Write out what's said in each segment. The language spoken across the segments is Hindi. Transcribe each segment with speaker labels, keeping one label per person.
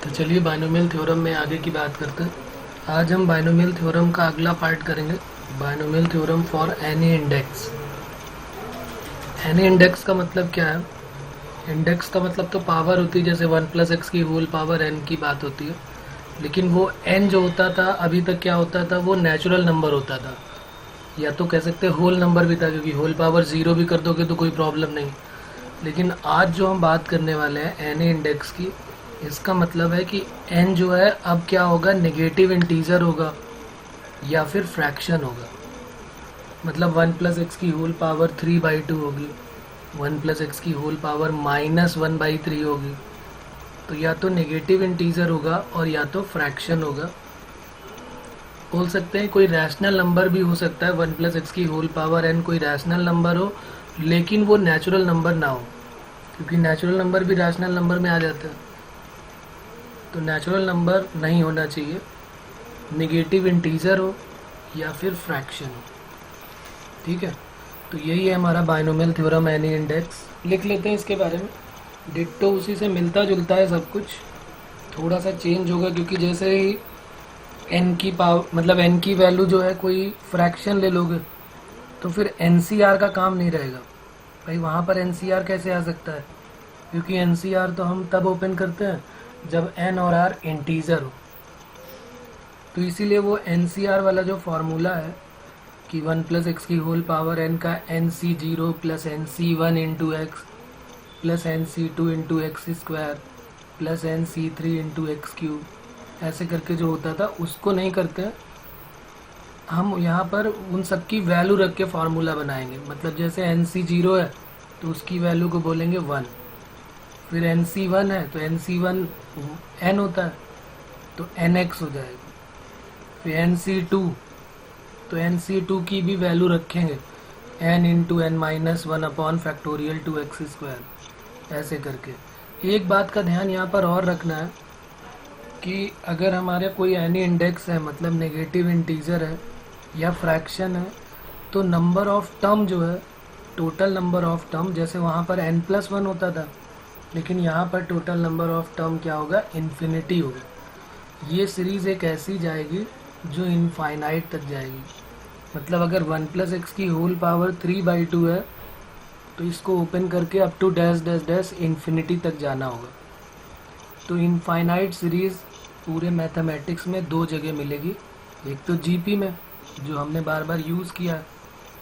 Speaker 1: तो चलिए बाइनोमियल थ्योरम में आगे की बात करते हैं। आज हम बाइनोमियल थ्योरम का अगला पार्ट करेंगे, binomial theorem for any index. Any index का मतलब क्या है? इंडेक्स का मतलब तो पावर होती है, जैसे 1+x की होल पावर n की बात होती है। लेकिन वो n जो होता था अभी तक क्या होता था, वो नेचुरल नंबर होता था, या तो कह सकते होल नंबर भी था, क्योंकि होल पावर 0 भी कर दोगे तो कोई प्रॉब्लम नहीं। लेकिन आज जो हम बात करने वाले हैं एनी इंडेक्स की, इसका मतलब है कि n जो है अब क्या होगा, नेगेटिव इंटीजर होगा या फिर फ्रैक्शन होगा। मतलब 1+x की होल पावर 3/2 होगी, 1+x की होल पावर -1/3 होगी। तो या तो नेगेटिव इंटीजर होगा और या तो फ्रैक्शन होगा। बोल सकते हैं कोई रैशनल नंबर भी हो सकता है, 1+x की होल पावर n कोई रैशनल नंबर हो, लेकिन वो नेचुरल नंबर ना हो, क्योंकि नेचुरल नंबर भी रैशनल नंबर में आ जाता है। तो नेचुरल नंबर नहीं होना चाहिए, नेगेटिव इंटीजर हो या फिर फ्रैक्शन हो। ठीक है, तो यही है हमारा बाइनोमियल थ्योरम एनी इंडेक्स। लिख लेते हैं इसके बारे में। डिट्टो उसी से मिलता जुलता है सब कुछ, थोड़ा सा चेंज होगा, क्योंकि जैसे ही n की पावर मतलब n की वैल्यू जो है कोई फ्रैक्शन ले लोगे तो फिर NCR का काम नहीं रहेगा। भाई वहाँ पर NCR कैसे आ सकता है? क्योंकि NCR तो हम तब ओपन करते हैं जब n और r इंटीजर हो। तो इसीलिए वो NCR वाला जो फार्मूला है कि 1+x की होल पावर n का NC0 plus NC1 into x plus NC2 into x square plus NC3 into x cube, ऐसे करके जो होता था उसको नहीं करते हैं हम। यहाँ पर उन सब की वैल्यू रख के फार्मूला बनाएंगे। मतलब जैसे NC0 है तो उसकी वैल्यू को बोलेंगे 1, फिर NC1 है तो NC1 n होता है तो nx हो जाएगा, फिर NC2 तो NC2 की भी वैल्यू रखेंगे n into n minus 1 upon factorial 2x square, ऐसे करके। एक बात का ध्यान यहाँ पर और रखना है कि अगर हमारे कोई एनी इंडेक्स है, मतलब नेगेटिव इंटीजर है या फ्रैक्शन है, तो नंबर ऑफ टर्म जो है, टोटल नंबर ऑफ टर्म, जैसे वहाँ पर n+1 होता था, लेकिन यहाँ पर टोटल नंबर ऑफ टर्म क्या होगा, इन्फिनिटी होगा। ये सीरीज एक ऐसी जाएगी जो इनफाइनाइट तक जाएगी। मतलब अगर 1+x की होल पावर 3/2 है तो इसको ओपन करके up to dash dash dash infinity तक जाना होगा। तो इनफाइनाइट सीरीज पूरे मैथमेटिक्स में दो जगह मिलेगी। एक तो जीपी में, जो हमने बार बार यूज़ किया है,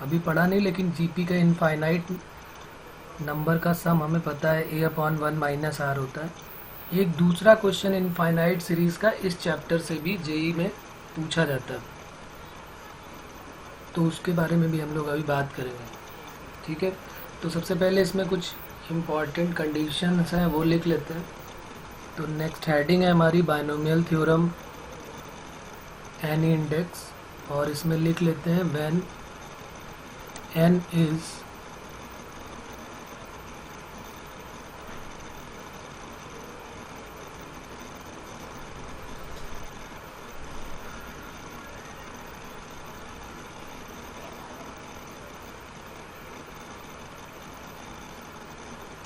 Speaker 1: अभी पढ़ा नहीं, लेकिन जीपी का इनफाइनाइट नंबर का सम हमें पता है a/1 - r होता है। एक दूसरा क्वेश्चन इनफाइनाइट सीरीज का इस चैप्टर से भी जेई में पूछा जाता है, तो उसके बारे में भी हम लोग अभी बात करेंगे। ठीक है, तो सबसे पहले इसमें कुछ इम्पॉर्टेंट कंडीशंस हैं वो लिख लेते हैं। तो नेक्स्ट हेडिंग है हमारी बाइनोमियल थ्योरम एनी इंडेक्स, और इसमें लिख लेते हैं व्हेन n इज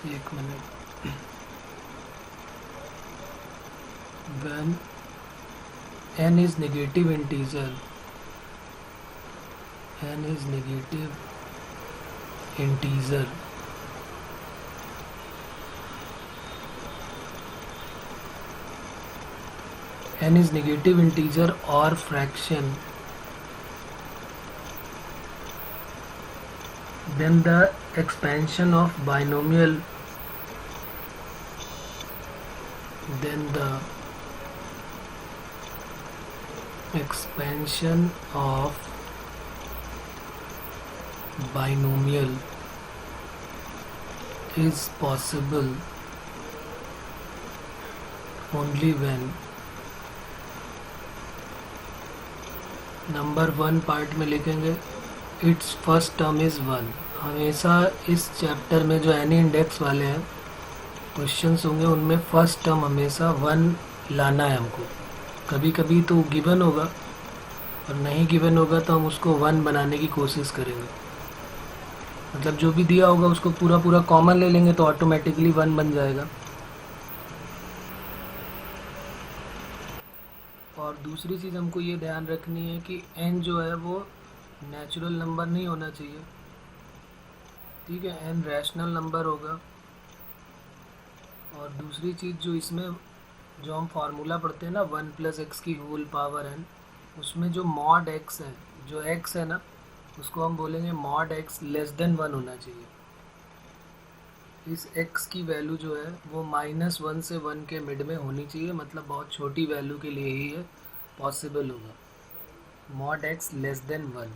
Speaker 1: एक minute, when n is negative integer, n is negative integer, n is negative integer or fraction, then the expansion of binomial, then the expansion of binomial is possible only when number 1 part में लिखेंगे इट्स फर्स्ट टर्म इज़ 1। हमेशा इस चैप्टर में जो एनी इंडेक्स वाले हैं क्वेश्चंस होंगे, उनमें फर्स्ट टर्म हमेशा 1 लाना है हमको। कभी कभी तो गिवन होगा और नहीं गिवन होगा तो हम उसको 1 बनाने की कोशिश करेंगे। मतलब जो भी दिया होगा उसको पूरा पूरा कॉमन ले लेंगे तो ऑटोमेटिकली 1 बन जाएगा। दूसरी चीज़ हमको ये ध्यान रखनी है कि n जो है वो नेचुरल नंबर नहीं होना चाहिए, ठीक है, n रैशनल नंबर होगा। और दूसरी चीज़ जो इसमें जो हम फार्मूला पढ़ते हैं ना 1 + x की होल पावर n, उसमें जो मॉड x है, जो x है ना, उसको हम बोलेंगे मॉड x <1 होना चाहिए। इस x की वैल्यू जो है वो -1 से 1 के मिड में होनी चाहिए, मतलब बहुत छोटी वैल्यू के लिए ही ये पॉसिबल होगा, मॉड x <1।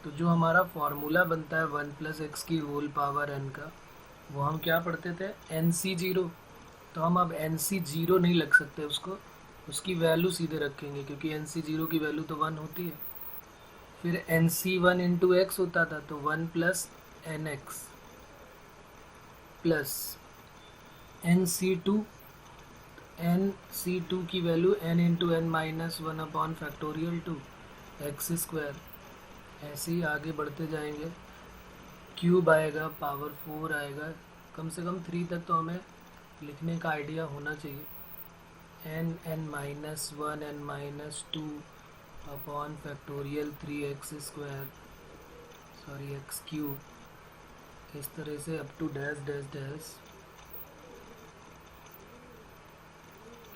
Speaker 1: तो जो हमारा फार्मूला बनता है 1 + x की होल पावर n का, वो हम क्या पढ़ते थे, NC0। तो हम अब NC0 नहीं लग सकते उसकी वैल्यू सीधे रखेंगे, क्योंकि NC0 की वैल्यू तो 1 होती है। फिर NC1 × x होता था, तो 1 + nx प्लस NC2 की वैल्यू n × n-1/2 x²। ऐसे ही आगे बढ़ते जाएंगे, क्यूब आएगा, पावर 4 आएगा, कम से कम 3 तक तो हमें लिखने का आइडिया होना चाहिए। n-1 n-2/3 x², sorry x³, इस तरह से up to dash dash dash.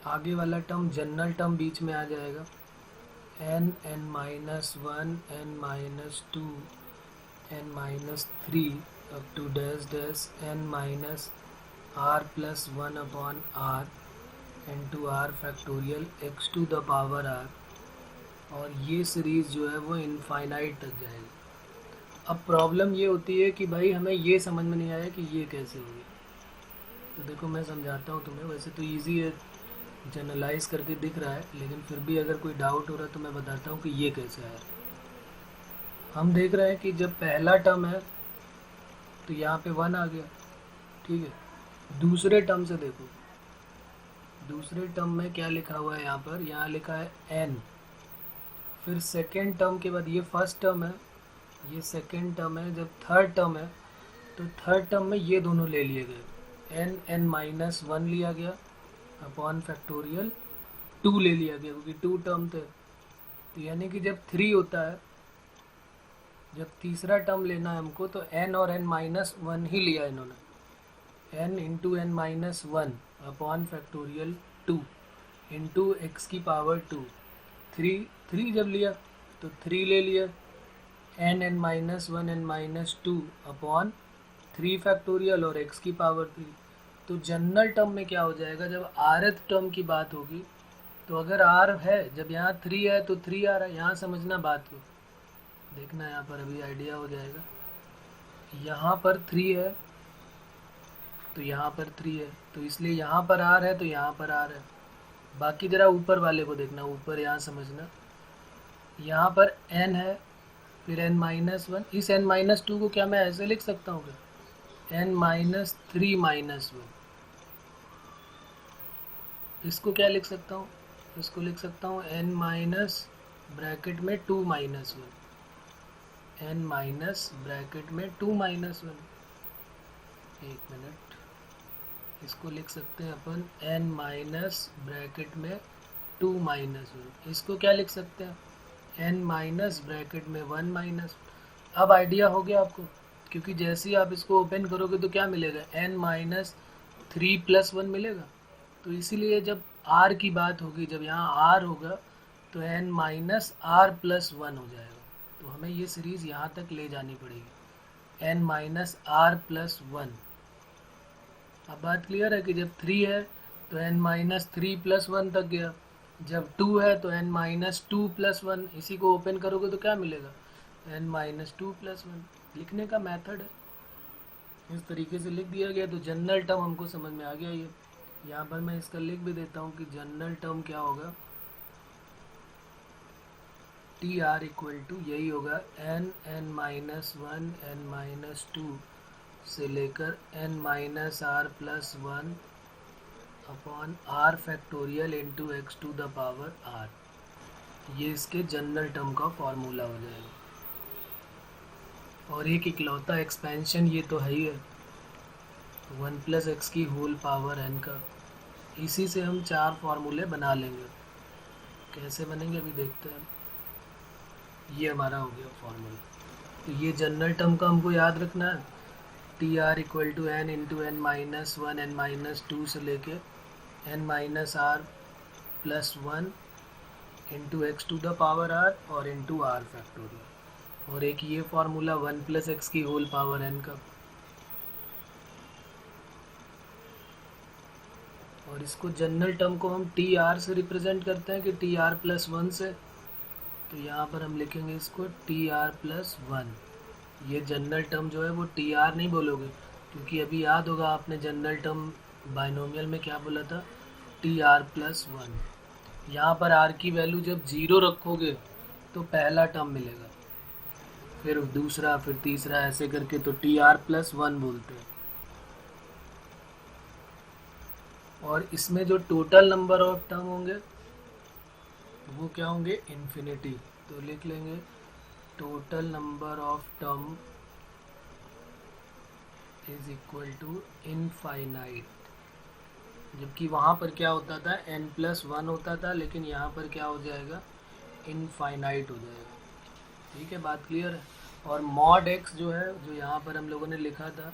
Speaker 1: आगे वाला टर्म जनरल टर्म बीच में आ जाएगा, n-1 n-2 n-3 up to dash dash n-r+1/r into r⁴ x⁴ और ये सीरीज़ जो है वो इनफाइनाइट तक जाएगी। अब प्रॉब्लम ये होती है कि भाई हमें ये समझ में नहीं आया कि ये कैसे होगी। तो देखो मैं समझाता हूँ तुम्हें, वैसे तो इजी है, जनरलाइज करके दिख रहा है, लेकिन फिर भी अगर कोई डाउट हो रहा है तो मैं बताता हूँ कि ये कैसे है। हम देख रहे हैं कि जब पहला टर्म है तो यहाँ पे 1 आ गया, ठीक है। दूसरे टर्म से देखो, दूसरे टर्म में क्या लिखा हुआ है, यहाँ लिखा है n। फिर सेकेंड टर्म के बाद ये फर्स्ट टर्म है, ये सेकेंड टर्म है। जब थर्ड टर्म है तो थर्ड टर्म में ये दोनों ले लिए गए, n-1 लिया गया /2 ले लिया गया, क्योंकि 2 टर्म थे। तो यानी कि जब 3 होता है, जब तीसरा टर्म लेना है हमको, तो n और n-1 ही लिया इन्होंने, n × n-1/2 इंटू x²। 3 जब लिया तो 3 ले लिया, n-1 n-2/3 और x³। तो जनरल टर्म में क्या हो जाएगा, जब rth टर्म की बात होगी, तो अगर r है, जब यहाँ 3 है तो 3 आ रहा है। यहाँ समझना बात को, देखना यहाँ पर अभी आइडिया हो जाएगा। यहाँ पर 3 है तो यहाँ पर 3 है, तो इसलिए यहाँ पर r है तो यहाँ पर r है। बाकी जरा ऊपर वाले को देखना, ऊपर यहाँ समझना, यहाँ पर n है, फिर n-1। इस n-2 को क्या मैं ऐसे लिख सकता हूँ, n-3-1। इसको क्या लिख सकता हूँ, इसको लिख सकता हूँ n-2 -1। एक मिनट, इसको लिख सकते हैं अपन n-2-1। इसको क्या लिख सकते हैं, n-1-। अब आइडिया हो गया आपको, क्योंकि जैसे ही आप इसको ओपन करोगे तो क्या मिलेगा, n-3+1 मिलेगा। तो इसीलिए जब r की बात होगी, जब यहाँ r होगा तो n-r+1 हो जाएगा। तो हमें ये सीरीज़ यहाँ तक ले जानी पड़ेगी, n-r+1। अब बात क्लियर है कि जब 3 है तो n-3+1 तक गया, जब 2 है तो n-2+1। इसी को ओपन करोगे तो क्या मिलेगा, n-2+1। लिखने का मेथड है, इस तरीके से लिख दिया गया। तो जनरल टर्म हमको समझ में आ गया। ये यहाँ पर मैं इसका लिख भी देता हूँ कि जनरल टर्म क्या होगा, TR = यही होगा n-1 n-2 से लेकर n-r+1/r⁴ इंटू x⁴। ये इसके जनरल टर्म का फॉर्मूला हो जाएगा। और एक इकलौता एक्सपेंशन ये तो है ही है, 1 + x की होल पावर n का। इसी से हम 4 फार्मूले बना लेंगे। कैसे बनेंगे अभी देखते हैं। ये हमारा हो गया फॉर्मूला। तो ये जनरल टर्म का हमको याद रखना है, T R equal to N into N minus one N minus two से लेके N minus R plus one into X to the power are और इंटू आर फैक्टोरियल। और एक ये फार्मूला वन प्लस एक्स की होल पावर एन का। और इसको जनरल टर्म को हम टी आर से रिप्रेजेंट करते हैं कि टी आर प्लस वन से। तो यहाँ पर हम लिखेंगे इसको टी आर प्लस वन। ये जनरल टर्म जो है वो टी आर नहीं बोलोगे, क्योंकि अभी याद होगा आपने जनरल टर्म बाइनोमियल में क्या बोला था, टी आर प्लस वन। यहाँ पर आर की वैल्यू जब ज़ीरो रखोगे तो पहला टर्म मिलेगा, फिर दूसरा, फिर तीसरा, ऐसे करके। तो टी आर प्लस वन बोलते हैं। और इसमें जो टोटल नंबर ऑफ टर्म होंगे वो क्या होंगे, इन्फिनिटी। तो लिख लेंगे total number of term is equal to infinite. जबकि वहाँ पर क्या होता था, n प्लस वन होता था, लेकिन यहाँ पर क्या हो जाएगा, इनफाइनाइट हो जाएगा। ठीक है, बात क्लियर है। और मॉड x जो है, जो यहाँ पर हम लोगों ने लिखा था,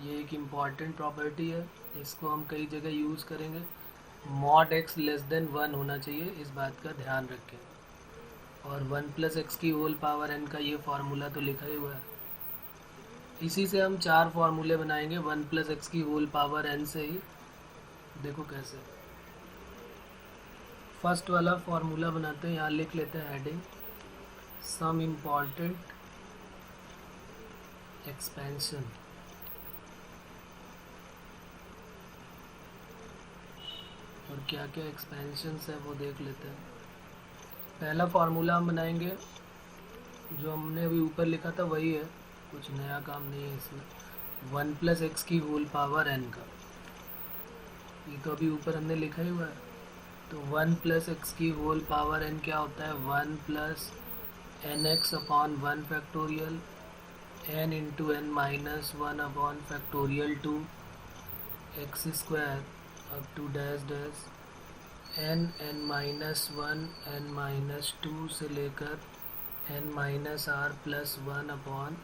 Speaker 1: ये एक इम्पॉर्टेंट प्रॉपर्टी है, इसको हम कई जगह यूज़ करेंगे। Mod x less than one होना चाहिए, इस बात का ध्यान रखें। और वन प्लस एक्स की होल पावर n का ये फार्मूला तो लिखा ही हुआ है। इसी से हम चार फार्मूले बनाएंगे वन प्लस एक्स की होल पावर n से ही। देखो कैसे। फर्स्ट वाला फार्मूला बनाते हैं, यहाँ लिख लेते हैं हेडिंग सम इम्पॉर्टेंट एक्सपेंशन। और क्या क्या एक्सपेंशंस है वो देख लेते हैं। पहला फार्मूला हम बनाएंगे, जो हमने अभी ऊपर लिखा था वही है, कुछ नया काम नहीं है इसमें। वन प्लस एक्स की होल पावर एन का, ये तो अभी ऊपर हमने लिखा ही हुआ है। तो वन प्लस एक्स की होल पावर एन क्या होता है, one plus N x upon one factorial N into N minus one upon factorial two X square up to dash dash N minus one N minus two से लेकर N minus R plus one upon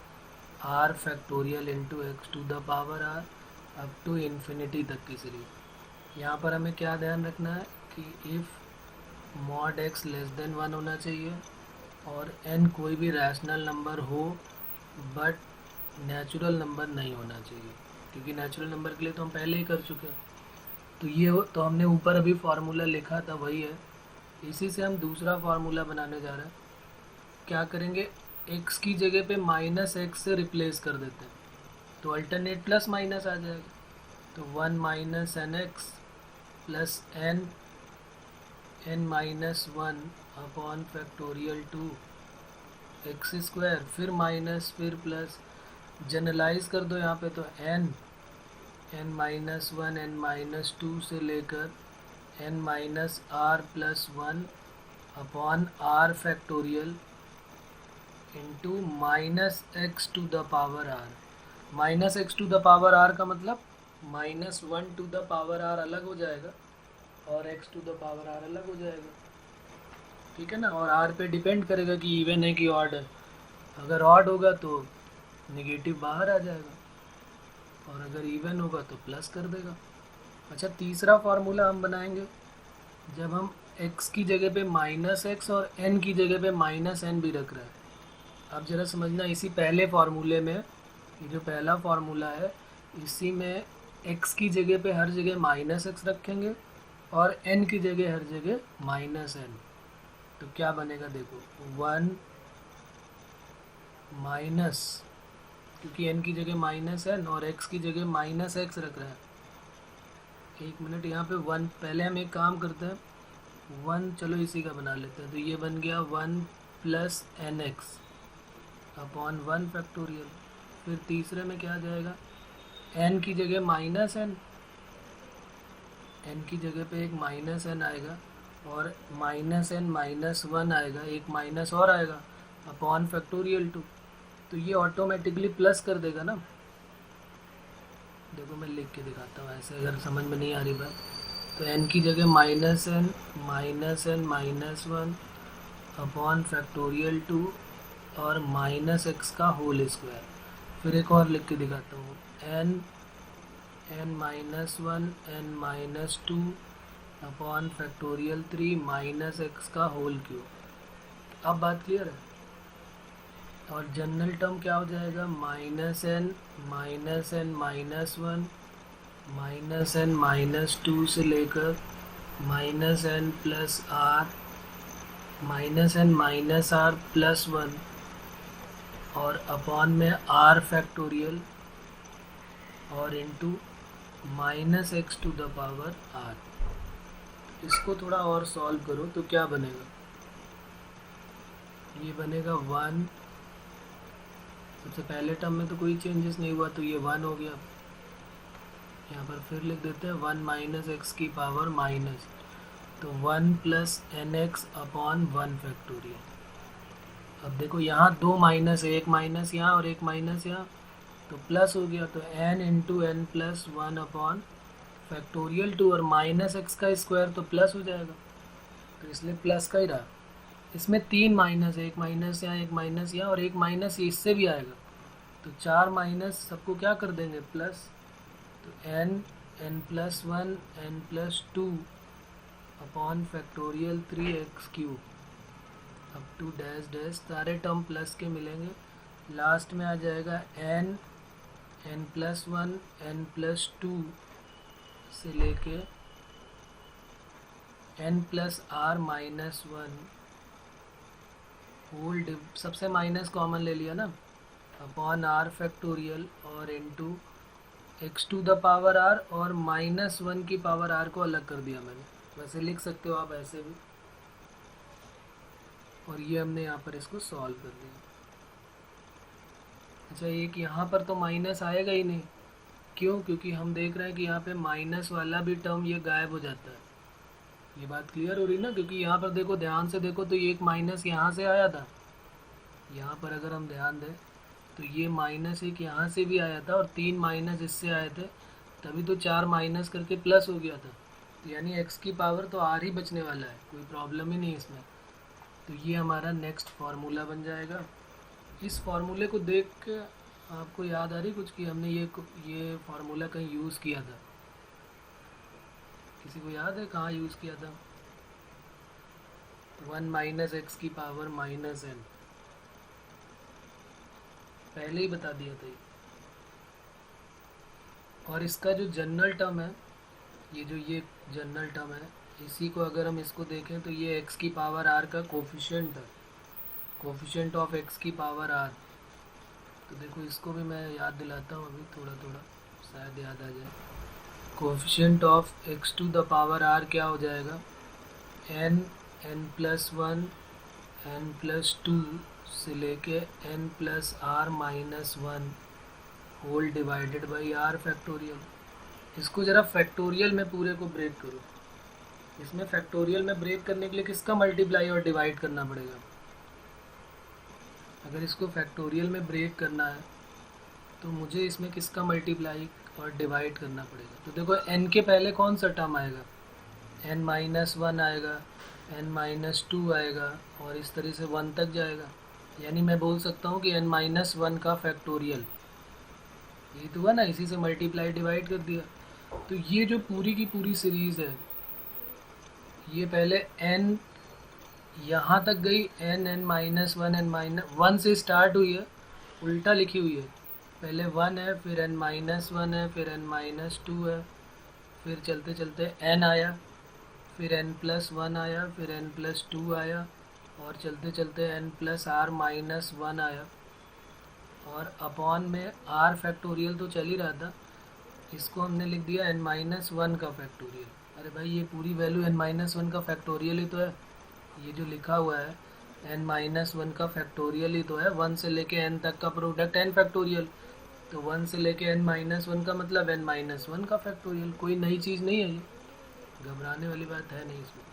Speaker 1: are factorial into X to the power R up to infinity तक की सीरीज। यहाँ पर हमें क्या ध्यान रखना है कि if mod x less than one होना चाहिए और एन कोई भी रैशनल नंबर हो बट नेचुरल नंबर नहीं होना चाहिए, क्योंकि नेचुरल नंबर के लिए तो हम पहले ही कर चुके हैं। तो ये तो हमने ऊपर अभी फार्मूला लिखा था वही है, इसी से हम दूसरा फार्मूला बनाने जा रहे हैं। क्या करेंगे, x की जगह पे माइनस एक्स से रिप्लेस कर देते हैं, तो अल्टरनेट प्लस माइनस आ जाएगा। तो one minus N X plus N minus one upon factorial two X square, फिर माइनस फिर प्लस, जनरलाइज कर दो यहाँ पे। तो N minus one N minus two से लेकर N minus R plus one upon are factorial into minus X to the power R. Minus X to the power R का मतलब minus one to the power R अलग हो जाएगा और X to the power R अलग हो जाएगा। ठीक है ना। और आर पे डिपेंड करेगा कि इवन है कि ऑड है। अगर ऑड होगा तो नेगेटिव बाहर आ जाएगा और अगर इवन होगा तो प्लस कर देगा। अच्छा, तीसरा फार्मूला हम बनाएंगे जब हम x की जगह पे माइनस एक्स और n की जगह पे माइनस एन भी रख रहे हैं। अब ज़रा समझना, इसी पहले फार्मूले में, ये जो पहला फार्मूला है इसी में x की जगह पे हर जगह माइनस एक्स रखेंगे और n की जगह हर जगह माइनस एन। तो क्या बनेगा देखो, वन माइनस, क्योंकि n की जगह माइनस एन और x की जगह माइनस एक्स रख रहा है। एक मिनट, यहाँ पे वन, पहले हम एक काम करते हैं, वन चलो इसी का बना लेते हैं। तो ये बन गया one plus N x upon one factorial. फिर तीसरे में क्या आ जाएगा, n की जगह माइनस एन, n की जगह पे एक माइनस एन आएगा और माइनस एन माइनस वन आएगा, एक माइनस और आएगा अपॉन फैक्टोरियल टू। तो ये ऑटोमेटिकली प्लस कर देगा ना। देखो मैं लिख के दिखाता हूँ ऐसे, अगर समझ में नहीं आ रही बात। तो n की जगह -n -1 अपॉन फैक्टोरियल 2 और -x का होल स्क्वायर। फिर एक और लिख के दिखाता हूँ, n-1 n-2 upon factorial 3 -x का होल क्यूब। अब बात क्लियर है। और जनरल टर्म क्या हो जाएगा, -n -1 -n-2 से लेकर -n plus r -n plus 1 और अपॉन में r फैक्टोरियल और into -x to the power r। इसको थोड़ा और सॉल्व करो तो क्या बनेगा, ये बनेगा 1, सबसे पहले टर्म में तो कोई चेंजेस नहीं हुआ तो ये 1 हो गया। यहाँ पर फिर लिख देते हैं 1 माइनस एक्स की पावर माइनस, तो 1 plus N x upon 1 factorial. अब देखो यहाँ दो माइनस है, एक माइनस यहाँ और एक माइनस यहाँ, तो प्लस हो गया, तो n into N plus 1 upon factorial 2 और माइनस एक्स का स्क्वायर तो प्लस हो जाएगा, तो इसलिए प्लस का ही रहा। इसमें 3 माइनस है, एक माइनस यहाँ एक माइनस यहाँ और एक माइनस ये इससे भी आएगा, तो 4 माइनस सबको क्या कर देंगे प्लस, तो n plus 1 n plus 2 upon factorial 3x cube up to dash dash, सारे टर्म प्लस के मिलेंगे, लास्ट में आ जाएगा n प्लस 1 n प्लस 2 से लेके n plus r minus 1 whole सबसे माइनस कॉमन ले लिया ना, अपॉन r फैक्टोरियल और into x to the power r और -1 की पावर r को अलग कर दिया मैंने, वैसे लिख सकते हो आप ऐसे भी, और ये हमने यहाँ पर इसको सॉल्व कर दिया। अच्छा एक यहाँ पर तो माइनस आएगा ही नहीं, क्यों, क्योंकि हम देख रहे हैं कि यहाँ पे माइनस वाला भी टर्म ये गायब हो जाता है। ये बात क्लियर हो रही ना, क्योंकि यहाँ पर देखो ध्यान से देखो तो ये एक माइनस यहाँ से आया था, यहाँ पर अगर हम ध्यान दें तो ये माइनस एक यहाँ से भी आया था और 3 माइनस इससे आए थे, तभी तो 4 माइनस करके प्लस हो गया था, तो यानी x की पावर तो r ही बचने वाला है, कोई प्रॉब्लम ही नहीं इसमें। तो ये हमारा नेक्स्ट फार्मूला बन जाएगा। इस फार्मूले को देख के आपको याद आ रही कुछ कि हमने ये फार्मूला कहीं यूज़ किया था, किसी को याद है कहाँ यूज़ किया था, 1 माइनस एक्स की पावर माइनस n, पहले ही बता दिया था ये। और इसका जो जनरल टर्म है, ये जनरल टर्म है, इसी को अगर हम इसको देखें तो ये x की पावर r का कोफिशिएंट है, कोफिशिएंट ऑफ x की पावर r। तो देखो इसको भी मैं याद दिलाता हूँ अभी थोड़ा थोड़ा, शायद याद आ जाए। Coefficient of x to the power r क्या हो जाएगा, n प्लस 1 n प्लस 2 से लेके n plus r minus 1 whole divided by r factorial. इसको ज़रा फैक्टोरियल में पूरे को ब्रेक करो, इसमें फैक्टोरियल में ब्रेक करने के लिए किसका मल्टीप्लाई और डिवाइड करना पड़ेगा, अगर इसको फैक्टोरियल में ब्रेक करना है तो मुझे इसमें किसका मल्टीप्लाई और डिवाइड करना पड़ेगा। तो देखो n के पहले कौन सा टर्म आएगा, n माइनस 1 आएगा, n माइनस 2 आएगा और इस तरह से 1 तक जाएगा, यानी मैं बोल सकता हूँ कि n माइनस 1 का फैक्टोरियल, ये तो हुआ ना, इसी से मल्टीप्लाई डिवाइड कर दिया। तो ये जो पूरी की पूरी सीरीज़ है, ये पहले n यहाँ तक गई, n माइनस 1 n माइनस 1 से स्टार्ट हुई है, उल्टा लिखी हुई है, पहले 1 है फिर n माइनस 1 है फिर n माइनस 2 है, फिर चलते चलते n आया, फिर n प्लस 1 आया, फिर n प्लस 2 आया और चलते चलते n प्लस r माइनस 1 आया, और अपॉन में r फैक्टोरियल तो चल ही रहा था, इसको हमने लिख दिया n माइनस 1 का फैक्टोरियल। अरे भाई ये पूरी वैल्यू n माइनस 1 का फैक्टोरियल ही तो है, ये जो लिखा हुआ है n माइनस 1 का फैक्टोरियल ही तो है, 1 से लेके n तक का प्रोडक्ट n फैक्टोरियल, तो 1 से लेके n माइनस 1 का मतलब n माइनस 1 का फैक्टोरियल, कोई नई चीज़ नहीं है, ये घबराने वाली बात है नहीं इसमें।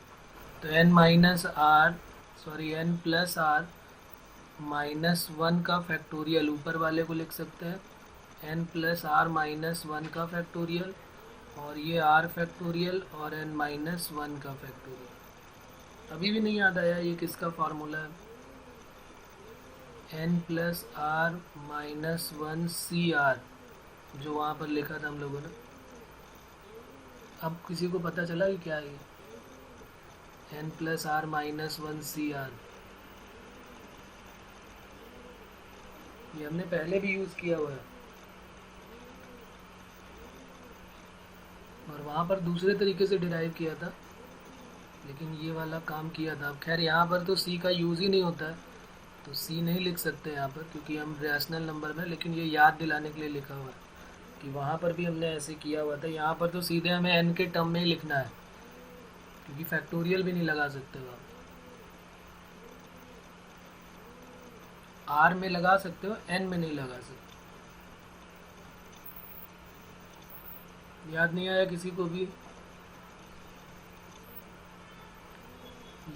Speaker 1: तो n minus r n plus r minus 1 का फैक्टोरियल, ऊपर वाले को लिख सकते हैं n प्लस r माइनस 1 का फैक्टोरियल और ये आर फैक्टोरियल और n माइनस वन का फैक्टोरियल। अभी भी नहीं याद आया ये किसका फार्मूला है? n plus r minus one सी आर, जो वहाँ पर लिखा था हम लोगों ने। अब किसी को पता चला कि क्या है ये? n plus r minus one सी आर, ये हमने पहले भी यूज़ किया हुआ है और वहाँ पर दूसरे तरीके से डिराइव किया था, लेकिन ये वाला काम किया था। अब खैर यहाँ पर तो सी का यूज़ ही नहीं होता है, तो सी नहीं लिख सकते यहाँ पर क्योंकि हम रैशनल नंबर में, लेकिन ये याद दिलाने के लिए लिखा हुआ है कि वहाँ पर भी हमने ऐसे किया हुआ था। यहाँ पर तो सीधे हमें n के टर्म में ही लिखना है क्योंकि फैक्टोरियल भी नहीं लगा सकते हो आप। आर में लगा सकते हो, n में नहीं लगा सकते। याद नहीं आया किसी को भी?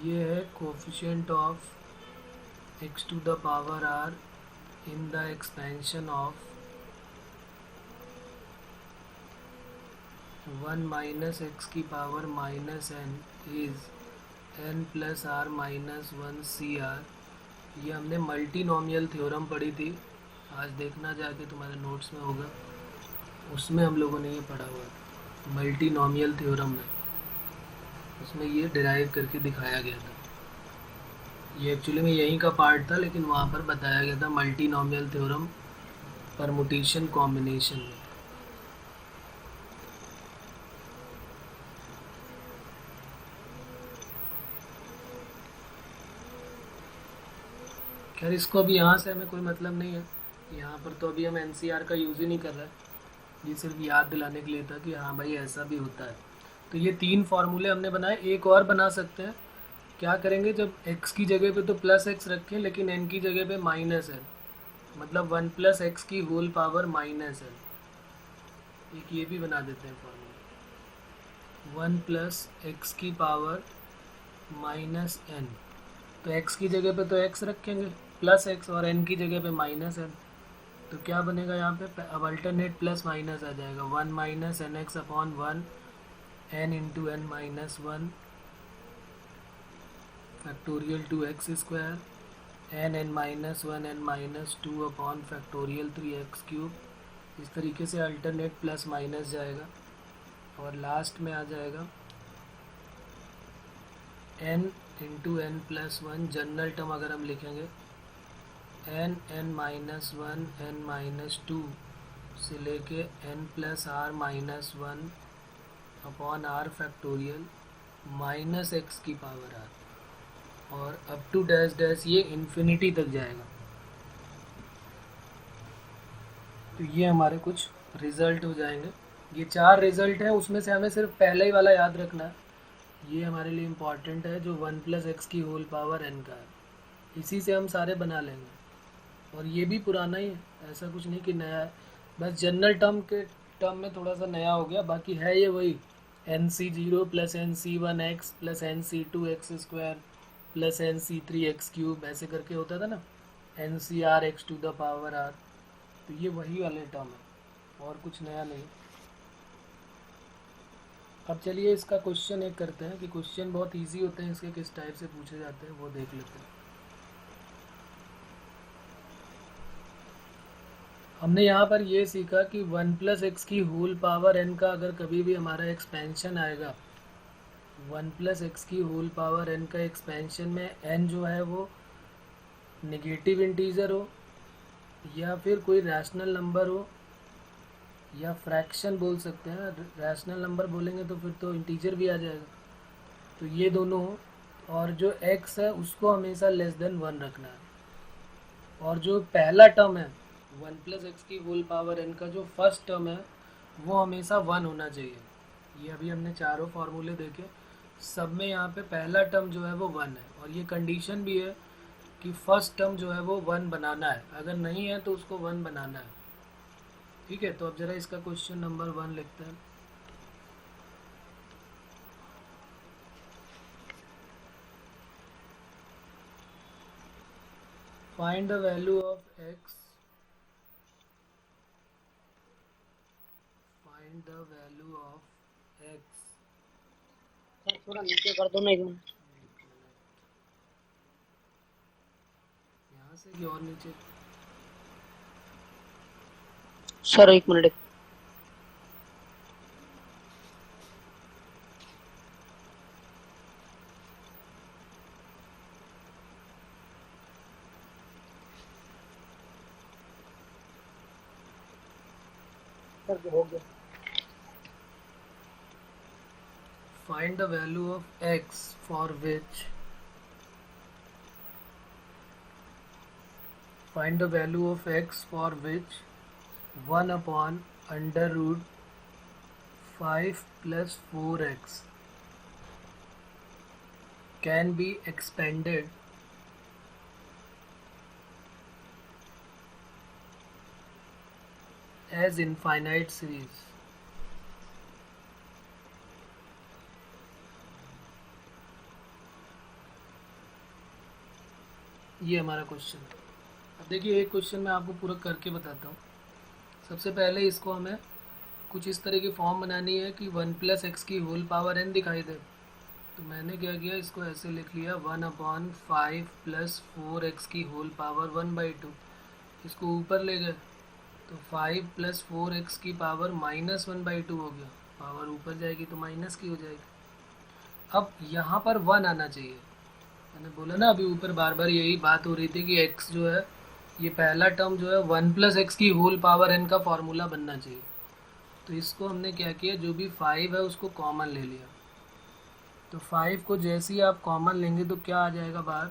Speaker 1: ये है coefficient of x to the power r in the expansion of 1 minus x की power minus n is n plus r minus one C r. ये हमने मल्टीनोमियल थ्योरम पढ़ी थी, आज देखना जाके तुम्हारे नोट्स में होगा, उसमें हम लोगों ने ये पढ़ा हुआ था मल्टीनोमियल थ्योरम में। उसमें ये डिराइव करके दिखाया गया था। ये एक्चुअली में यहीं का पार्ट था, लेकिन वहाँ पर बताया गया था मल्टीनोमियल थ्योरम परमुटेशन कॉम्बिनेशन में। खैर इसको अभी यहाँ से हमें कोई मतलब नहीं है, यहाँ पर तो अभी हम एनसीआर का यूज़ ही नहीं कर रहे हैं, ये सिर्फ याद दिलाने के लिए था कि हाँ भाई ऐसा भी होता है। तो ये 3 फार्मूले हमने बनाए, एक और बना सकते हैं। क्या करेंगे, जब x की जगह पे तो प्लस एक्स रखें, लेकिन n की जगह पे माइनस है, मतलब 1 प्लस एक्स की होल पावर माइनस है। एक ये भी बना देते हैं फॉर्मूला, 1 प्लस एक्स की पावर माइनस n। तो x की जगह पे तो x रखेंगे प्लस x, और n की जगह पे माइनस n। तो क्या बनेगा यहाँ पे? अब अल्टरनेट प्लस माइनस आ जाएगा, 1 minus N x upon 1 n into N minus one factorial 2x square n minus one n minus two upon factorial 3x cube. इस तरीके से अल्टरनेट प्लस माइनस जाएगा और लास्ट में आ जाएगा n into N plus one. General term अगर हम लिखेंगे n minus one n minus two से लेके n plus r minus one upon are factorial minus x की पावर आर, और अप टू डैश डैश ये इन्फिनिटी तक जाएगा। तो ये हमारे कुछ रिज़ल्ट हो जाएंगे। ये 4 रिज़ल्ट है, उसमें से हमें सिर्फ पहले ही वाला याद रखना है, ये हमारे लिए इम्पॉर्टेंट है, जो 1 प्लस एक्स की होल पावर n का है। इसी से हम सारे बना लेंगे, और ये भी पुराना ही है, ऐसा कुछ नहीं कि नया है, बस जनरल टर्म में थोड़ा सा नया हो गया, बाकी है ये वही nc0 plus nc1x plus nc2x square plus nc3x cube, ऐसे करके होता था ना, ncr x to the power r। तो ये वही वाले टर्म है और कुछ नया नहीं। अब चलिए इसका क्वेश्चन एक करते हैं कि क्वेश्चन बहुत इजी होते हैं, इसके किस टाइप से पूछे जाते हैं वो देख लेते हैं। हमने यहाँ पर ये सीखा कि 1 प्लस एक्स की होल पावर n का अगर कभी भी हमारा एक्सपेंशन आएगा, 1 प्लस एक्स की होल पावर n का एक्सपेंशन में n जो है वो नेगेटिव इंटीजर हो, या फिर कोई रैशनल नंबर हो, या फ्रैक्शन बोल सकते हैं। रैशनल नंबर बोलेंगे तो फिर तो इंटीजर भी आ जाएगा, तो ये दोनों हो, और जो x है उसको हमेशा लेस देन 1 रखना है, और जो पहला टर्म है 1 प्लस एक्स की होल पावर n का जो फर्स्ट टर्म है वो हमेशा 1 होना चाहिए। ये अभी हमने चारों फार्मूले देखे, सब में यहाँ पे पहला टर्म जो है वो 1 है, और ये कंडीशन भी है कि फर्स्ट टर्म जो है वो 1 बनाना है, अगर नहीं है तो उसको 1 बनाना है। ठीक है, तो अब ज़रा इसका क्वेश्चन नंबर 1 लिखते हैं। Find the value of x find the value of x.
Speaker 2: Sir थोड़ा नीचे कर दो ना एक मिनट।
Speaker 1: यहाँ से कि और नीचे?
Speaker 2: सर एक मिनट। सर हो गया।
Speaker 1: Find the value of x for which find the value of x for which 1 upon under root 5 plus 4x can be expanded as infinite series. ये हमारा क्वेश्चन है। अब देखिए एक क्वेश्चन मैं आपको पूरा करके बताता हूँ। सबसे पहले इसको हमें कुछ इस तरह की फॉर्म बनानी है कि 1 प्लस एक्स की होल पावर n दिखाई दे। तो मैंने क्या किया, इसको ऐसे लिख लिया 1 अपॉन 5 प्लस 4x की होल पावर 1/2। इसको ऊपर ले गए तो 5 प्लस 4x की पावर -1/2 हो गया। पावर ऊपर जाएगी तो माइनस की हो जाएगी। अब यहाँ पर 1 आना चाहिए। मैंने बोला ना अभी ऊपर बार बार यही बात हो रही थी कि x जो है ये पहला टर्म जो है 1 प्लस एक्स की होल पावर n का फॉर्मूला बनना चाहिए। तो इसको हमने क्या किया, जो भी 5 है उसको कॉमन ले लिया। तो 5 को जैसे ही आप कॉमन लेंगे तो क्या आ जाएगा बाहर,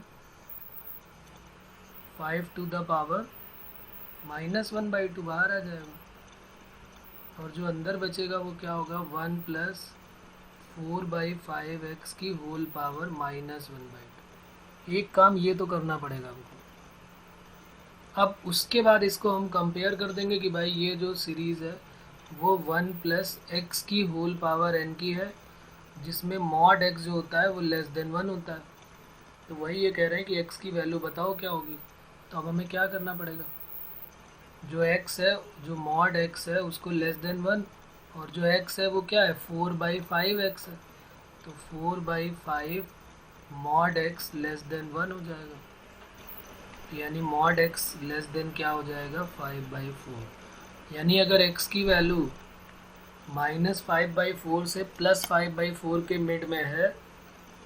Speaker 1: 5 टू द पावर -1/2 बाहर आ जाएगा। और जो अंदर बचेगा वो क्या होगा, 1 प्लस 4/5x की होल पावर -1/2। एक काम ये तो करना पड़ेगा हमको। अब उसके बाद इसको हम कंपेयर कर देंगे कि भाई ये जो सीरीज़ है वो 1 प्लस एक्स की होल पावर n की है, जिसमें मॉड x जो होता है वो लेस देन 1 होता है। तो वही ये कह रहे हैं कि x की वैल्यू बताओ क्या होगी। तो अब हमें क्या करना पड़ेगा, जो x है, जो मॉड x है उसको लेस देन 1, और जो x है वो क्या है 4/5x है। तो 4/5 मॉड x लेस देन 1 हो जाएगा। यानी मॉड x लेस देन क्या हो जाएगा, 5/4। यानी अगर x की वैल्यू -5/4 से +5/4 के मिड में है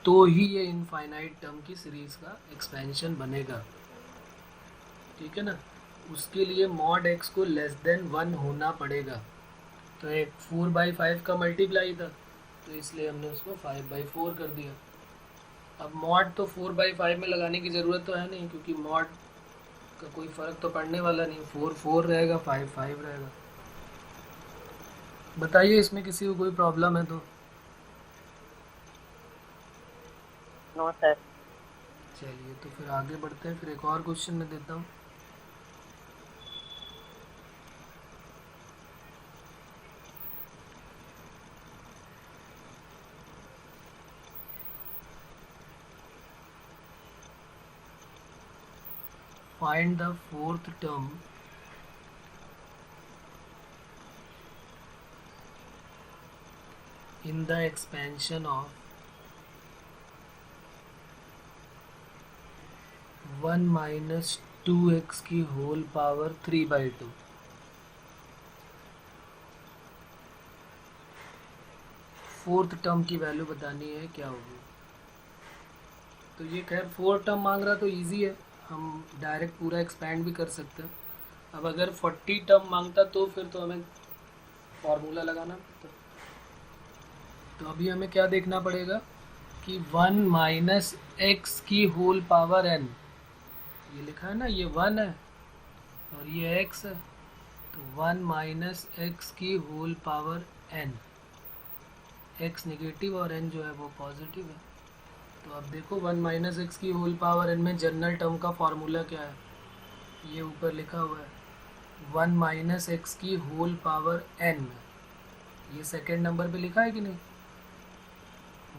Speaker 1: तो ही ये इनफाइनाइट टर्म की सीरीज का एक्सपेंशन बनेगा। ठीक है ना। उसके लिए मॉड x को लेस देन 1 होना पड़ेगा। तो एक 4/5 का मल्टीप्लाई था तो इसलिए हमने उसको 5/4 कर दिया। अब मॉड तो 4/5 में लगाने की ज़रूरत तो है नहीं, क्योंकि मॉड का कोई फ़र्क तो पड़ने वाला नहीं। 4 4 रहेगा, 5 5 रहेगा। बताइए इसमें किसी को कोई प्रॉब्लम है तो।
Speaker 2: No sir.
Speaker 1: चलिए तो फिर आगे बढ़ते हैं। फिर एक और क्वेश्चन मैं देता हूँ। Find the fourth term in the expansion of 1 minus 2x की होल पावर 3/2। फोर्थ टर्म की वैल्यू बतानी है क्या होगी। तो ये खैर फोर्थ टर्म मांग रहा तो इजी है, हम डायरेक्ट पूरा एक्सपैंड भी कर सकते हैं। अब अगर 40 टर्म मांगता तो फिर तो हमें फॉर्मूला लगाना पड़ता। तो अभी हमें क्या देखना पड़ेगा कि 1 माइनस एक्स की होल पावर n, ये लिखा है ना, ये 1 है और ये x है। तो 1 माइनस एक्स की whole power n, x negative और n जो है वो पॉजिटिव है। तो अब देखो 1 माइनस एक्स की होल पावर n में जनरल टर्म का फॉर्मूला क्या है, ये ऊपर लिखा हुआ है 1 माइनस एक्स की होल पावर n। ये सेकेंड नंबर पे लिखा है कि नहीं,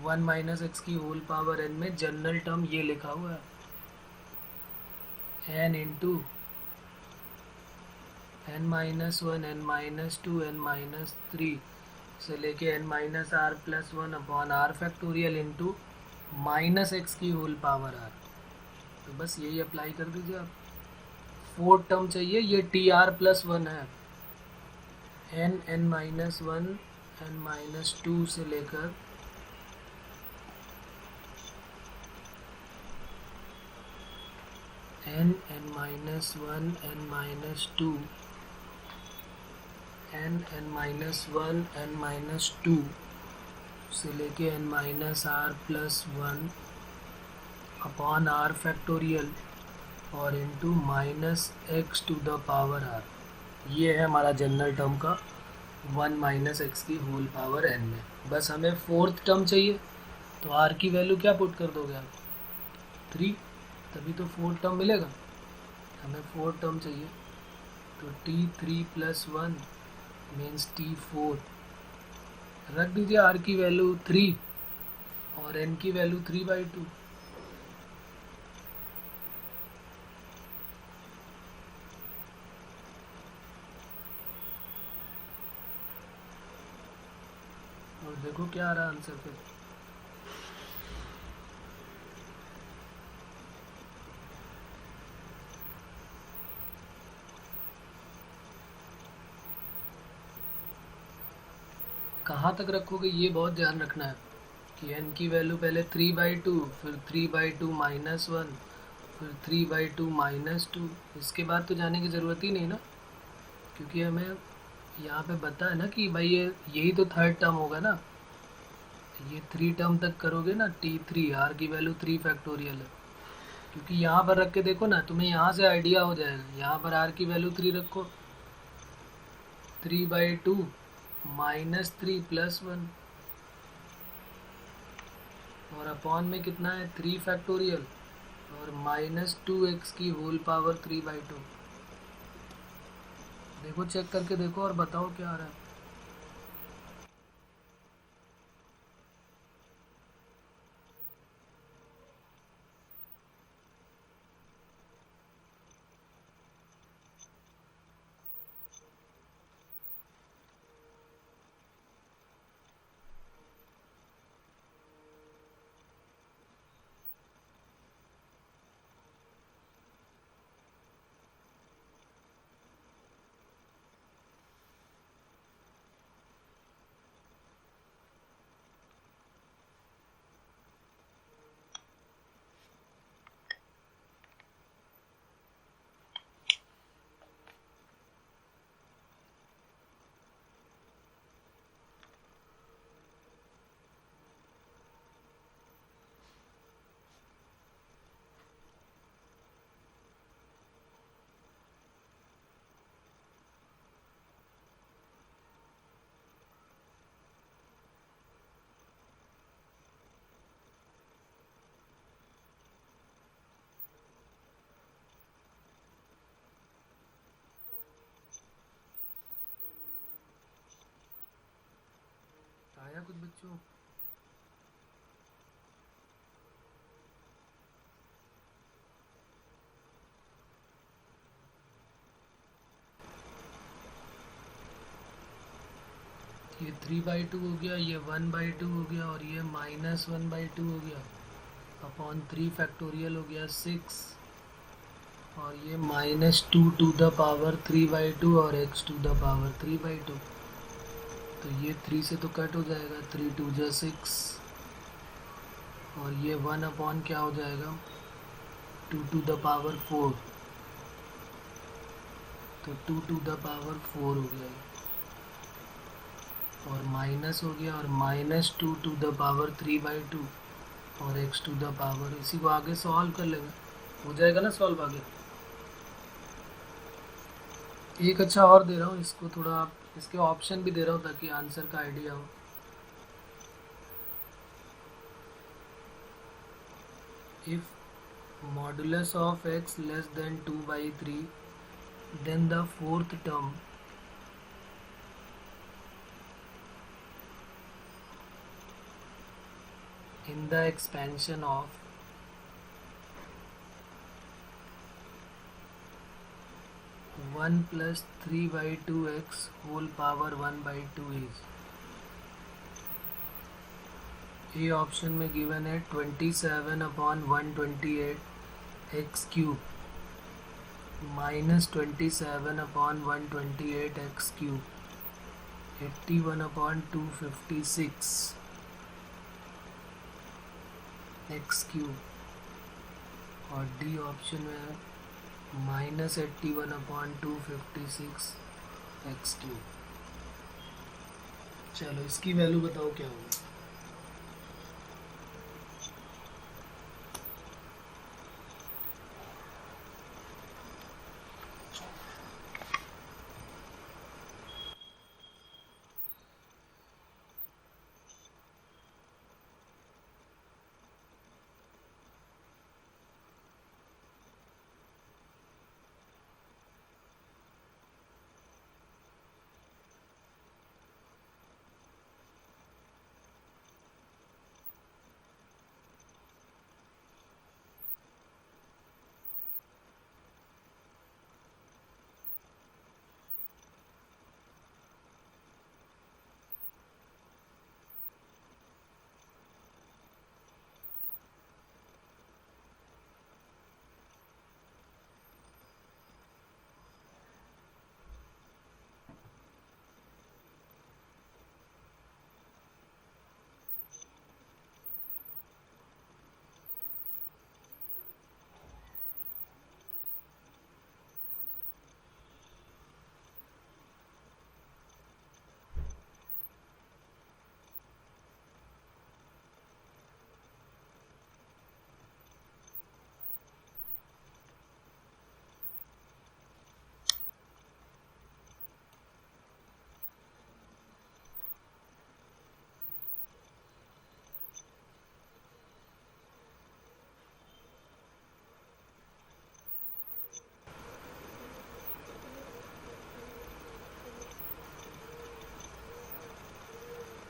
Speaker 1: 1 माइनस एक्स की होल पावर n में जनरल टर्म ये लिखा हुआ है n into n-1 n-2 n-3 से लेके n-r+1 upon r factorial into -x की होल पावर r। तो बस यही अप्लाई कर दीजिए आप। फोर्थ टर्म चाहिए, ये tr+1 है, n-1 n-2 से लेकर n-1 n-2 n-1 n-2 से लेके n-r+1 अपॉन r फैक्टोरियल और into -x to the power r। ये है हमारा जनरल टर्म का 1 - x की होल पावर n में। बस हमें फोर्थ टर्म चाहिए, तो r की वैल्यू क्या पुट कर दोगे आप? 3, तभी तो फोर्थ टर्म मिलेगा। हमें फोर्थ टर्म चाहिए, तो t3+1 मीन्स t4। रख दीजिए r की वैल्यू 3 और n की वैल्यू 3/2। और देखो क्या आ रहा आंसर फिर। कहाँ तक रखोगे ये बहुत ध्यान रखना है कि n की वैल्यू पहले 3/2, फिर 3/2 -1, फिर 3/2 -2। इसके बाद तो जाने की ज़रूरत ही नहीं ना, क्योंकि हमें यहाँ पे बता है ना कि भाई ये यही तो थर्ड टर्म होगा ना। ये 3 टर्म तक करोगे ना, t3, r की वैल्यू 3 फैक्टोरियल है। क्योंकि यहाँ पर रख के देखो ना, तुम्हें यहाँ से आइडिया हो जाएगा। यहाँ पर r की वैल्यू 3 रखो, 3/2 -3 +1 और अपॉन में कितना है 3 फैक्टोरियल और -2x की होल पावर 3/2। देखो चेक करके देखो और बताओ क्या आ रहा है। आया कुछ बच्चों? ये 3/2 हो गया, ये 1/2 हो गया और ये -1/2 हो गया अपॉन 3 फैक्टोरियल हो गया 6 और ये -2 टू द पावर 3/2 और x टू द पावर 3/2। तो ये 3 से तो कट हो जाएगा, 3 2 जा 6 और ये 1 अपॉन क्या हो जाएगा 2 टू द पावर 4। तो 2 टू द पावर 4 हो गया और माइनस हो गया और -2 टू द पावर 3/2 और x टू द पावर। इसी को आगे सॉल्व कर लेंगे, हो जाएगा ना सॉल्व आगे। एक अच्छा और दे रहा हूँ, इसको थोड़ा इसके ऑप्शन भी दे रहा हूँ ताकि आंसर का आइडिया हो। If modulus of x less than 2/3 then the fourth term in the expansion of 1 1 plus 3 by 2x whole power 1 by 2 is, A option में गिवन है 27/128 x cube minus 27/128 x cube 81/256 x cube, और डी ऑप्शन में है माइनस 81/256 एक्स क्यूब। चलो इसकी वैल्यू बताओ क्या होगी।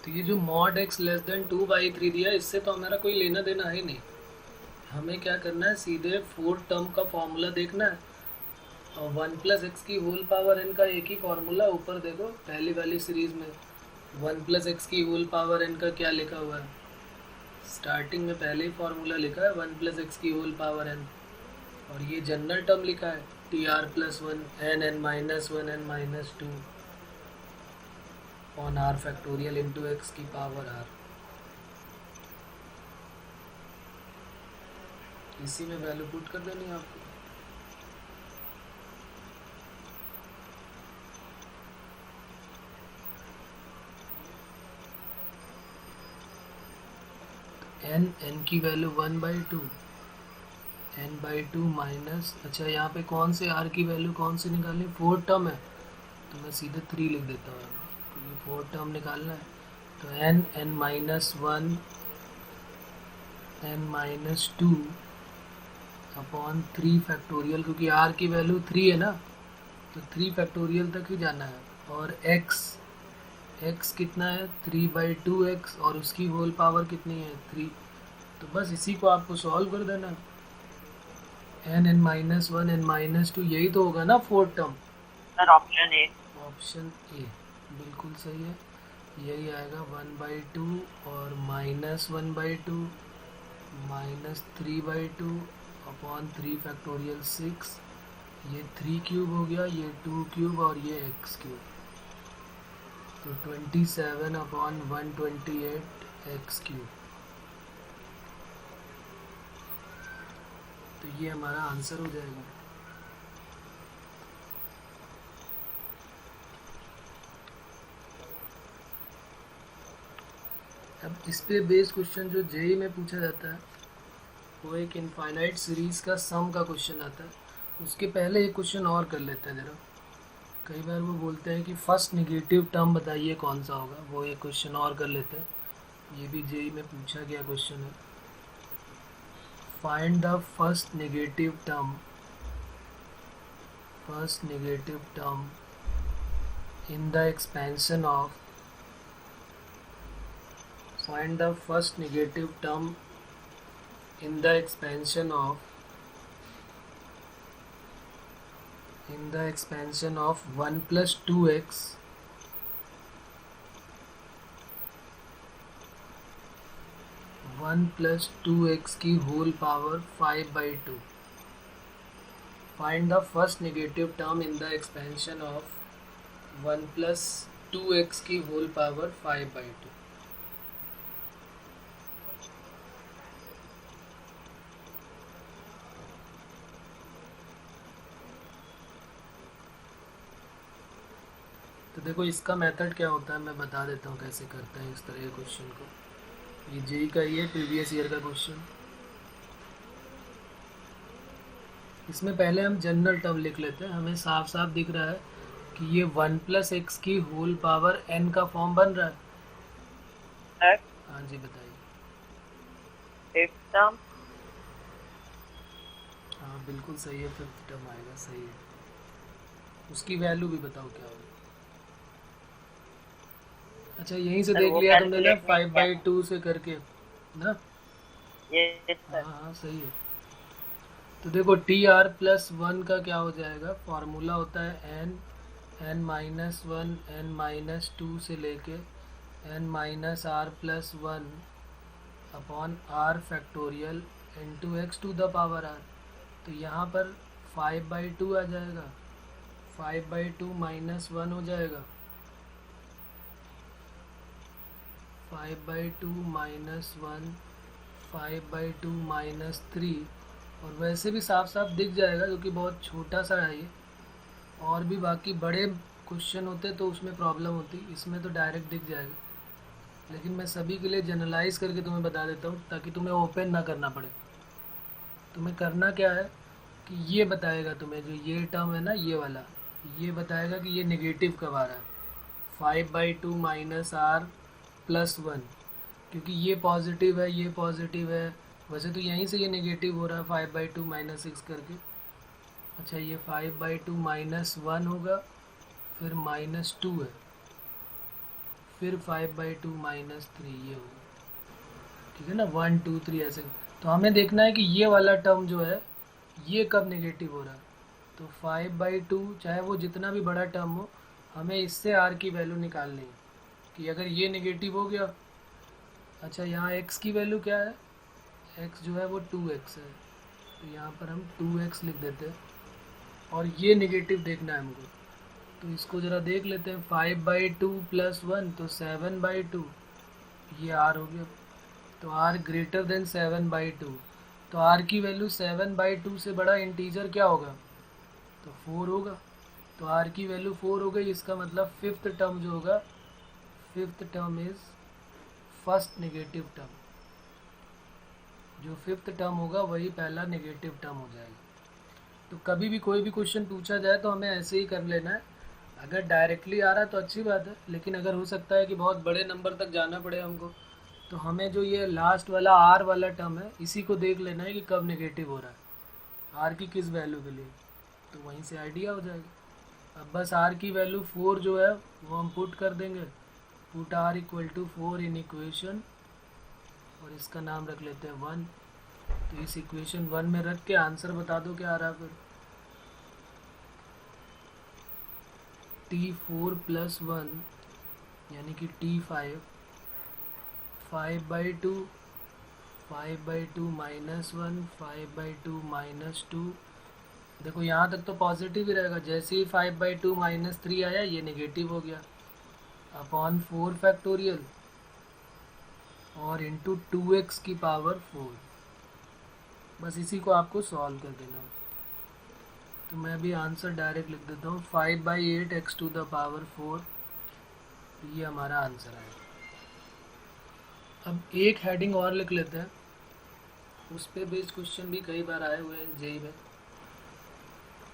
Speaker 1: तो ये जो मॉड x लेस देन 2/3 दिया, इससे तो हमारा कोई लेना देना है नहीं। हमें क्या करना है, सीधे फोर्थ टर्म का फॉर्मूला देखना है, और 1 प्लस एक्स की होल पावर n का एक ही फॉर्मूला ऊपर देखो पहली वाली सीरीज में 1 प्लस एक्स की होल पावर n का क्या लिखा हुआ है, स्टार्टिंग में पहले ही फॉर्मूला लिखा है 1 प्लस एक्स की होल पावर n, और ये जनरल टर्म लिखा है tr+1 n(n-1) on r factorial into x की पावर r। इसी में वैल्यू पुट कर देनी है आपको। n की वैल्यू 1/2, n/2 माइनस, अच्छा यहाँ पे कौन से r की वैल्यू कौन सी निकालनी, फोर्थ टर्म है तो मैं सीधे 3 लिख देता हूँ, ये फोर्थ टर्म निकालना है। तो n(n-1) n-2 अपॉन 3 फैक्टोरियल, क्योंकि r की वैल्यू 3 है ना, तो 3 फैक्टोरियल तक ही जाना है, और x कितना है 3/2x, और उसकी होल पावर कितनी है 3, तो बस इसी को आपको सॉल्व कर देना। n(n-1) n-2 यही तो होगा ना fourth term.
Speaker 2: Sir option A
Speaker 1: बिल्कुल सही है, यही आएगा 1/2 और -1/2 -3/2 अपॉन 3 फैक्टोरियल 6, ये 3 क्यूब हो गया, ये 2 क्यूब और ये x क्यूब, तो 27/128 एक्स क्यूब। तो ये हमारा आंसर हो जाएगा। अब इस पे बेस्ड क्वेश्चन जो जेई में पूछा जाता है वो एक इनफाइनाइट सीरीज का सम का क्वेश्चन आता है। उसके पहले एक क्वेश्चन और कर लेते हैं जरा। कई बार वो बोलते हैं कि फर्स्ट नेगेटिव टर्म बताइए कौन सा होगा, वो एक क्वेश्चन और कर लेते हैं। ये भी जेई में पूछा गया क्वेश्चन है। Find the first negative term in the expansion of, find the first negative term in the expansion of in the expansion of 1 + 2x 1 + 2x की whole power 5/2. Find the first negative term in the expansion of 1 + 2x की होल पावर 5/2. तो देखो इसका मेथड क्या होता है, मैं बता देता हूँ कैसे करते हैं इस तरह के क्वेश्चन को. ये जेई का ही है, प्रीवियस ईयर का क्वेश्चन. इसमें पहले हम जनरल टर्म लिख लेते हैं. हमें साफ साफ दिख रहा है कि ये 1 + x की होल पावर n का फॉर्म बन रहा है. हाँ जी बताइए.
Speaker 2: एक टर्म.
Speaker 1: हाँ बिल्कुल सही है, 5th टर्म आएगा. सही है. उसकी वैल्यू भी बताओ क्या होगी. अच्छा यहीं से देख लिया तुमने ना, 5/2 से करके ना. हाँ हाँ सही है. तो देखो TR+1 का क्या हो जाएगा, फार्मूला होता है n-1 n-2 से लेके n-r+1 upon r factorial into x⁴ तो यहाँ पर 5/2 आ जाएगा. 5/2 - 1 हो जाएगा. 5/2 - 1 5/2 - 3. और वैसे भी साफ साफ दिख जाएगा क्योंकि बहुत छोटा सा है ये. और भी बाकी बड़े क्वेश्चन होते तो उसमें प्रॉब्लम होती, इसमें तो डायरेक्ट दिख जाएगा. लेकिन मैं सभी के लिए जनरलाइज करके तुम्हें बता देता हूँ ताकि तुम्हें ओपन ना करना पड़े. तुम्हें करना क्या है कि ये बताएगा तुम्हें, जो ये टर्म है ना ये वाला, ये बताएगा कि ये नेगेटिव कब आ रहा है. 5/2 - r+1 क्योंकि ये पॉजिटिव है, ये पॉजिटिव है. वैसे तो यहीं से ये नेगेटिव हो रहा है 5/2 - 6 करके. अच्छा ये 5/2 - 1 होगा, फिर -2 है, फिर 5/2 - 3 ये होगा. ठीक है ना, 1 2 3 ऐसे. तो हमें देखना है कि ये वाला टर्म जो है ये कब नेगेटिव हो रहा है. तो 5/2 चाहे वो जितना भी बड़ा टर्म हो, हमें इससे r की वैल्यू निकालनी है कि अगर ये नेगेटिव हो गया. अच्छा यहाँ x की वैल्यू क्या है, x जो है वो 2x है, तो यहाँ पर हम 2x लिख देते हैं. और ये नेगेटिव देखना है हमको, तो इसको ज़रा देख लेते हैं. 5/2 + 1 तो 7/2, ये r हो गया. तो r ग्रेटर देन 7/2, तो r की वैल्यू 7/2 से बड़ा इंटीजर क्या होगा, तो 4 होगा. तो r की वैल्यू 4 हो गई. इसका मतलब 5th टर्म जो होगा, 5th term is first negative term. जो 5th टर्म होगा वही पहला नेगेटिव टर्म हो जाएगा. तो कभी भी कोई भी क्वेश्चन पूछा जाए तो हमें ऐसे ही कर लेना है. अगर डायरेक्टली आ रहा है तो अच्छी बात है, लेकिन अगर हो सकता है कि बहुत बड़े नंबर तक जाना पड़े हमको, तो हमें जो ये लास्ट वाला r वाला टर्म है इसी को देख लेना है कि कब नेगेटिव हो रहा है, r की किस वैल्यू के लिए. तो वहीं से आइडिया हो जाएगा. अब बस r की वैल्यू 4 जो है वो हम पुट कर देंगे. पुट r = 4 इन इक्वेशन, और इसका नाम रख लेते हैं 1. तो इस इक्वेशन 1 में रख के आंसर बता दो क्या आ रहा है. फिर T4 + 1 यानी कि T5, 5/2 5/2 - 1 5/2 - 2. देखो यहाँ तक तो पॉजिटिव ही रहेगा. जैसे ही 5/2 - 3 आया ये नेगेटिव हो गया, अपॉन 4 फैक्टोरियल और इंटू 2x की पावर 4. बस इसी को आपको सॉल्व कर देना. तो मैं भी आंसर डायरेक्ट लिख देता हूँ, 5/8 x⁴ 4. ये हमारा आंसर है. अब एक हेडिंग और लिख लेते हैं, उस पे बेस्ड क्वेश्चन भी कई बार आए हुए हैं जेई में.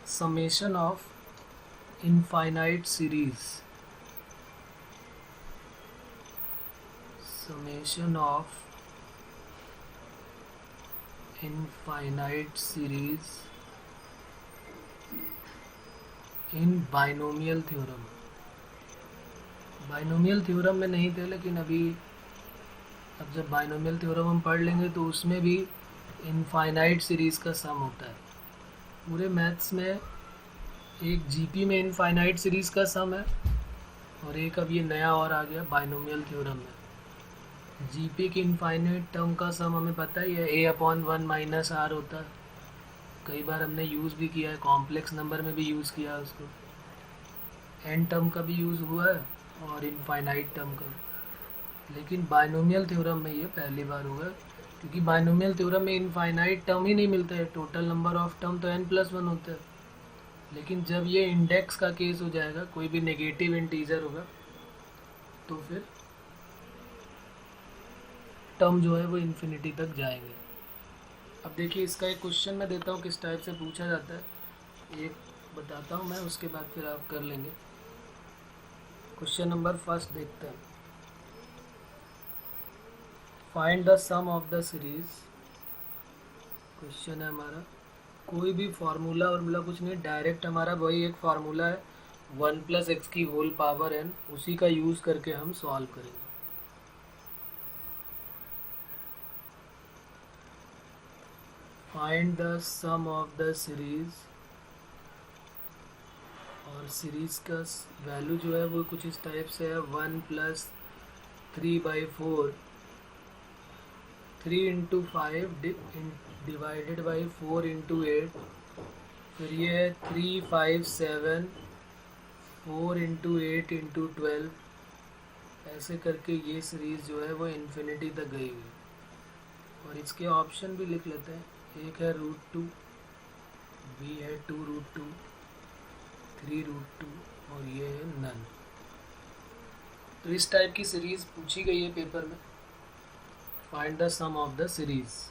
Speaker 1: Summation of infinite series. summation of infinite series in binomial theorem. Binomial theorem में नहीं थे, लेकिन अभी अब जब बाइनोमियल थ्योरम हम पढ़ लेंगे तो उसमें भी इनफाइनाइट सीरीज़ का सम होता है. पूरे मैथ्स में एक जीपी में इनफाइनाइट सीरीज़ का सम है, और एक अब ये नया और आ गया बाइनोमियल थ्योरम में। जीपी की इनफाइनाइट टर्म का सम हमें पता ही है, a/1 - r होता है। कई बार हमने यूज़ भी किया है, कॉम्प्लेक्स नंबर में भी यूज़ किया है उसको। एन टर्म का भी यूज़ हुआ है और इनफाइनाइट टर्म का भी। लेकिन बाइनोमियल थ्योरम में ये पहली बार हुआ, क्योंकि बाइनोमियल थ्योरम में इनफाइनाइट टर्म ही नहीं मिलता है। टोटल नंबर ऑफ टर्म तो n+1 होता है। लेकिन जब ये इंडेक्स का केस हो जाएगा, कोई भी नेगेटिव इंटीजर होगा, तो फिर टर्म जो है वो इन्फिनिटी तक जाएंगे। अब देखिए, इसका एक क्वेश्चन मैं देता हूँ किस टाइप से पूछा जाता है, एक बताता हूँ मैं, उसके बाद फिर आप कर लेंगे। क्वेश्चन नंबर फर्स्ट देखते हैं। Find the sum of the series. Question है हमारा, कोई भी फार्मूला वार्मूला कुछ नहीं, डायरेक्ट हमारा वही एक फार्मूला है 1+x की होल पावर n, उसी का यूज़ करके हम सॉल्व करेंगे। Find the sum of the series, और सीरीज का वैल्यू जो है वो कुछ इस टाइप से है 1+3/4, 3 × 5 डिवाइडेड बाई 4 × 8, फिर ये है 3, 5, 7, 4 × 8 × 12, ऐसे करके ये सीरीज़ जो है वो इन्फिनिटी तक गई हुई। और इसके ऑप्शन भी लिख लेते हैं, एक है √2, बी है 2√2, 3√2, और ये है नन। तो इस टाइप की सीरीज़ पूछी गई है पेपर में। Find the sum of the series.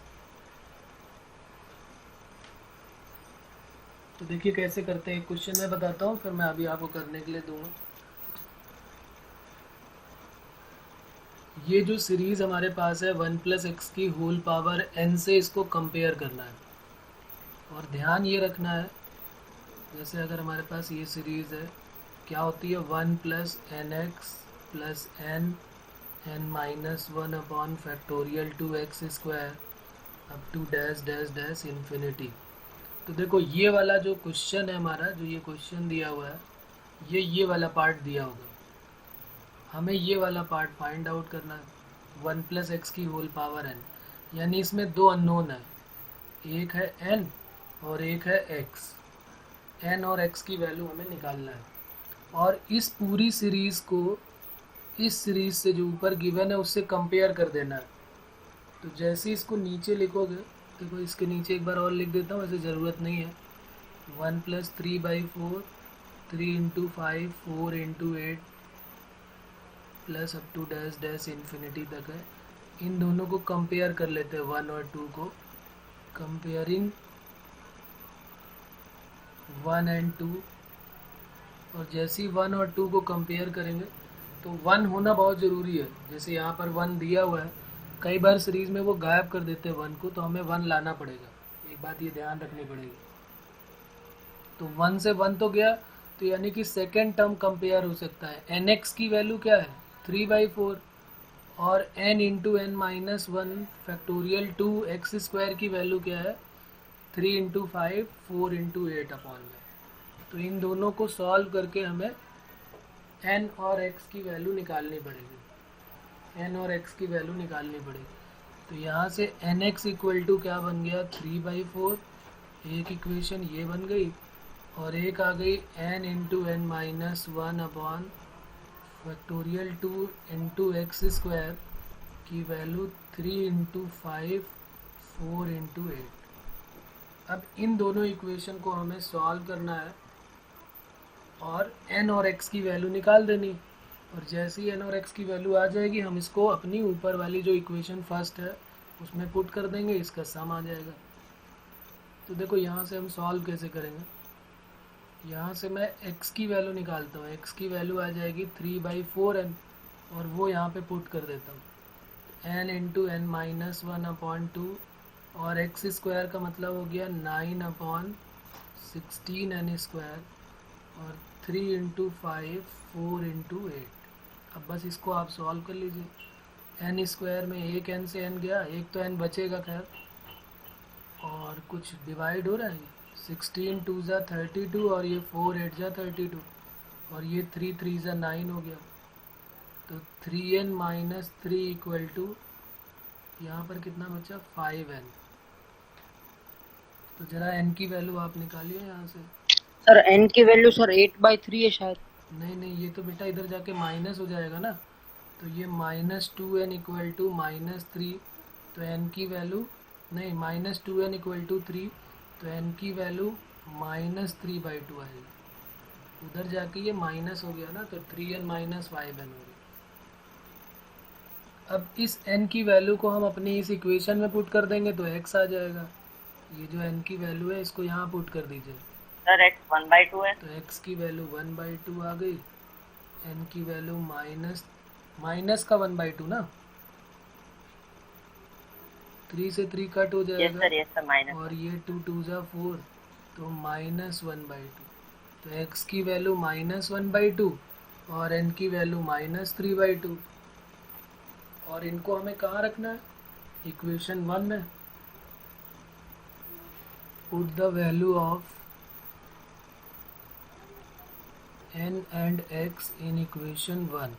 Speaker 1: तो देखिए कैसे करते हैं, क्वेश्चन मैं बताता हूँ, फिर मैं अभी आपको करने के लिए दूंगा। ये जो सीरीज़ हमारे पास है 1+x की होल पावर n से इसको कंपेयर करना है। और ध्यान ये रखना है, जैसे अगर हमारे पास ये सीरीज़ है, क्या होती है 1+nx + n n-1 2x² up to dash dash dash infinity. तो देखो ये वाला जो क्वेश्चन है हमारा, जो ये क्वेश्चन दिया हुआ है, ये वाला पार्ट दिया होगा, हमें ये वाला पार्ट फाइंड आउट करना है 1+x की होल पावर n। यानी इसमें दो अननोन है, एक है n और एक है x। n और x की वैल्यू हमें निकालना है, और इस पूरी सीरीज़ को इस सीरीज़ से जो ऊपर गिवन है उससे कंपेयर कर देना है। तो जैसे इसको नीचे लिखोगे, देखो इसके नीचे एक बार और लिख देता हूँ, वैसे ज़रूरत नहीं है। 1+3/4, 3 × 5, 4 × 8 plus up to dash dash infinity तक है। इन दोनों को कंपेयर कर लेते हैं, 1 और 2 को। कंपेयरिंग 1 और 2, और जैसे ही 1 और 2 को कंपेयर करेंगे तो 1 होना बहुत ज़रूरी है। जैसे यहाँ पर 1 दिया हुआ है, कई बार सीरीज़ में वो गायब कर देते हैं 1 को, तो हमें 1 लाना पड़ेगा, एक बात ये ध्यान रखनी पड़ेगी। तो 1 से 1 तो गया, तो यानी कि सेकेंड टर्म कंपेयर हो सकता है। nx की वैल्यू क्या है 3/4, और n × n-1 2x² की वैल्यू क्या है 3 × 5, 4 × 8 अपॉन में। तो इन दोनों को सॉल्व करके हमें n और x की वैल्यू निकालनी पड़ेगी, n और x की वैल्यू निकालनी पड़ेगी। तो यहाँ से nx = क्या बन गया 3/4, एक इक्वेशन ये बन गई, और एक आ गई n × n-1 अपॉन 2 × x² की वैल्यू 3 × 5, 4 × 8। अब इन दोनों इक्वेशन को हमें सॉल्व करना है और n और x की वैल्यू निकाल देनी। और जैसे ही n और x की वैल्यू आ जाएगी, हम इसको अपनी ऊपर वाली जो इक्वेशन फर्स्ट है उसमें पुट कर देंगे, इसका सम आ जाएगा। तो देखो यहाँ से हम सॉल्व कैसे करेंगे, यहाँ से मैं x की वैल्यू निकालता हूँ, x की वैल्यू आ जाएगी 3/4n, और वो यहाँ पे पुट कर देता हूँ n × n-1/2, और x² का मतलब हो गया 9/16n², और 3 × 5, 4 × 8। अब बस इसको आप सॉल्व कर लीजिए। n² में एक n से n गया, एक तो n बचेगा खैर, और कुछ डिवाइड हो रहा है, 16 टू ज़ा 32 और ये 4 8 ज़ा 32 और ये 3 3 ज़ा 9 हो गया। तो 3n माइनस 3 इक्वल टू यहाँ पर कितना बचा 5n। तो जरा n की वैल्यू आप निकालिए यहाँ से।
Speaker 2: सर n की वैल्यू सर 8/3 है शायद।
Speaker 1: नहीं ये तो बेटा इधर जाके माइनस हो जाएगा ना, तो ये -2n इक्वल टू -3। तो n की वैल्यू नहीं, -2n इक्वल टू 3, तो n की वैल्यू -3/2 आएगी। उधर जाके ये माइनस हो गया ना, तो 3n माइनस 5n हो गया। अब इस n की वैल्यू को हम अपनी इस इक्वेशन में पुट कर देंगे तो x आ जाएगा। ये जो n की वैल्यू है इसको यहाँ पुट कर दीजिए।
Speaker 2: सर x 1/2 है।
Speaker 1: तो x की वैल्यू 1/2 आ गई, n की वैल्यू माइनस का 1/2 ना, 3 से 3 कट हो जाएगा।
Speaker 2: Yes sir minus. और
Speaker 1: ये 2 2 ज़ा 4, तो -1/2। तो x की वैल्यू -1/2 और n की वैल्यू -3/2। और इनको हमें कहाँ रखना है, इक्वेशन 1 में। Put the value of n and x in equation 1।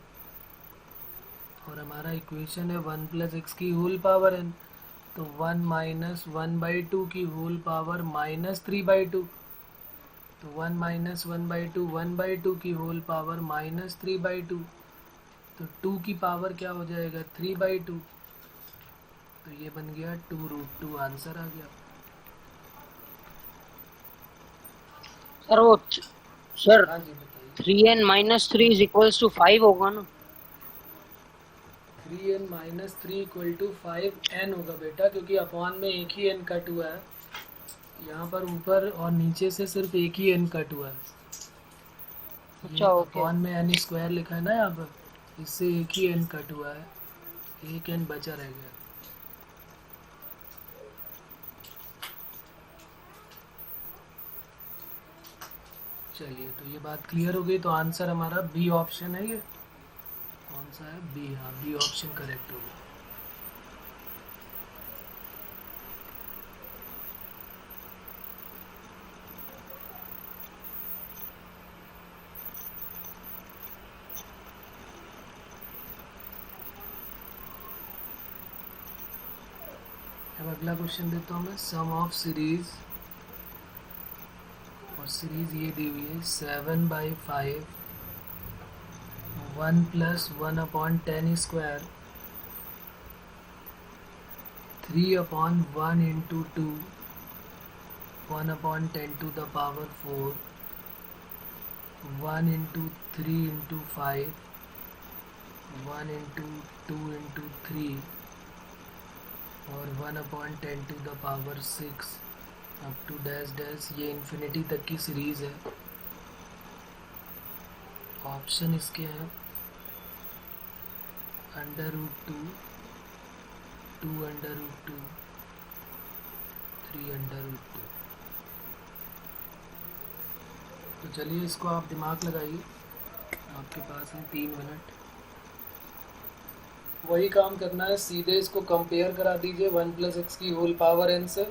Speaker 1: और हमारा इक्वेशन है 1 + x की होल पावर n, तो 1 माइनस 1/2 की होल पावर -3/2। तो 1 माइनस 1/2 1/2 की होल पावर -3/2। तो 2 की पावर क्या हो जाएगा 3/2। तो ये बन गया 2√2, आंसर आ गया।
Speaker 2: सर वो सर
Speaker 1: हाँ जी बताइए।
Speaker 2: 3n - 3 = 5 होगा ना।
Speaker 1: 3n minus 3 equal to 5n होगा बेटा, क्योंकि अपॉन में एक ही n कट हुआ है। यहाँ पर ऊपर और नीचे से सिर्फ एक ही n कट हुआ है।
Speaker 2: अच्छा ओके।
Speaker 1: अपॉन में n स्क्वायर लिखा है ना यहाँ पर, इससे एक ही n कट हुआ है, एक n बचा रह गया। चलिए, तो ये बात क्लियर हो गई। तो आंसर हमारा बी ऑप्शन है। ये कौन सा है, बी। हाँ, बी ऑप्शन करेक्ट होगा। अब अगला क्वेश्चन देता हूँ मैं। सम ऑफ सीरीज, और सीरीज ये दी हुई है 7/5 1 + 1/10 स्क्वायर 3/1 × 2 1/10 to the power 4 1 × 3 × 5 1 × 2 × 3 और 1/10 to the power 6 up to dash dash, ये इन्फिनिटी तक की सीरीज़ है। ऑप्शन इसके हैं √2 2 √2 3 √2। तो चलिए इसको आप दिमाग लगाइए, आपके पास है 3 मिनट। वही काम करना है, सीधे इसको कंपेयर करा दीजिए 1 + x की होल पावर n से।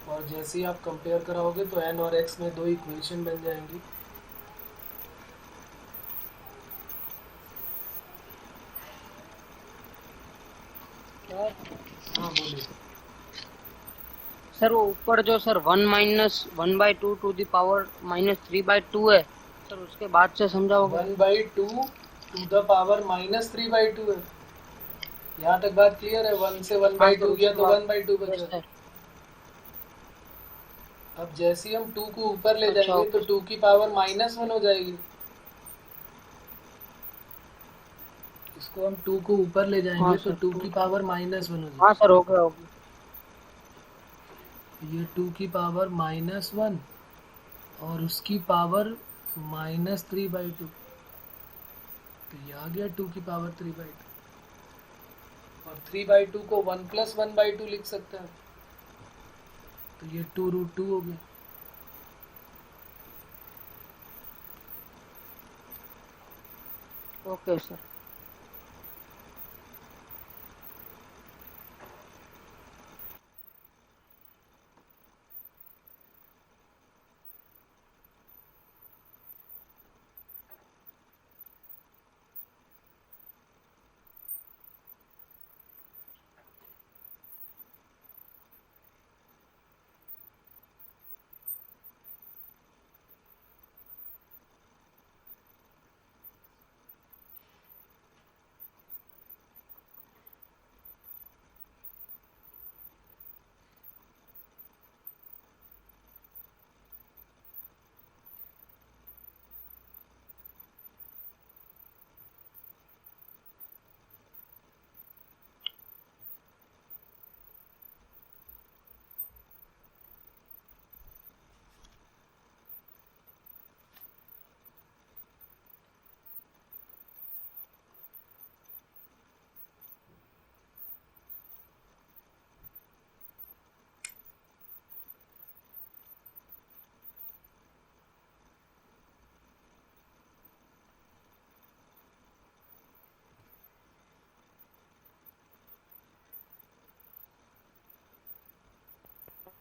Speaker 1: और जैसे ही आप कंपेयर कराओगे तो n और x में 2 इक्वेशन बन जाएंगी। हाँ बोलिए
Speaker 2: सर वो ऊपर जो सर 1 - 1/2 टू द पावर -3/2 है सर, उसके बाद से समझाओगे।
Speaker 1: 1/2 टू द पावर -3/2 है। यहाँ तक बात क्लियर है। 1 से 1/2 गया तो 1/2 बचा। अब जैसे ही हम 2 को ऊपर ले जाएंगे तो 2 की पावर -1 हो जाएगी। इसको हम 2 को ऊपर ले जाएंगे तो 2 की पावर -1 हो जाएगी।
Speaker 2: हाँ सर हो गया।
Speaker 1: ये 2 की पावर -1 और उसकी पावर -3/2, तो ये आ गया 2 की पावर 3/2। और 3/2 को 1 + 1/2 लिख सकते हैं, तो ये 2√2 हो गया।
Speaker 2: Okay sir.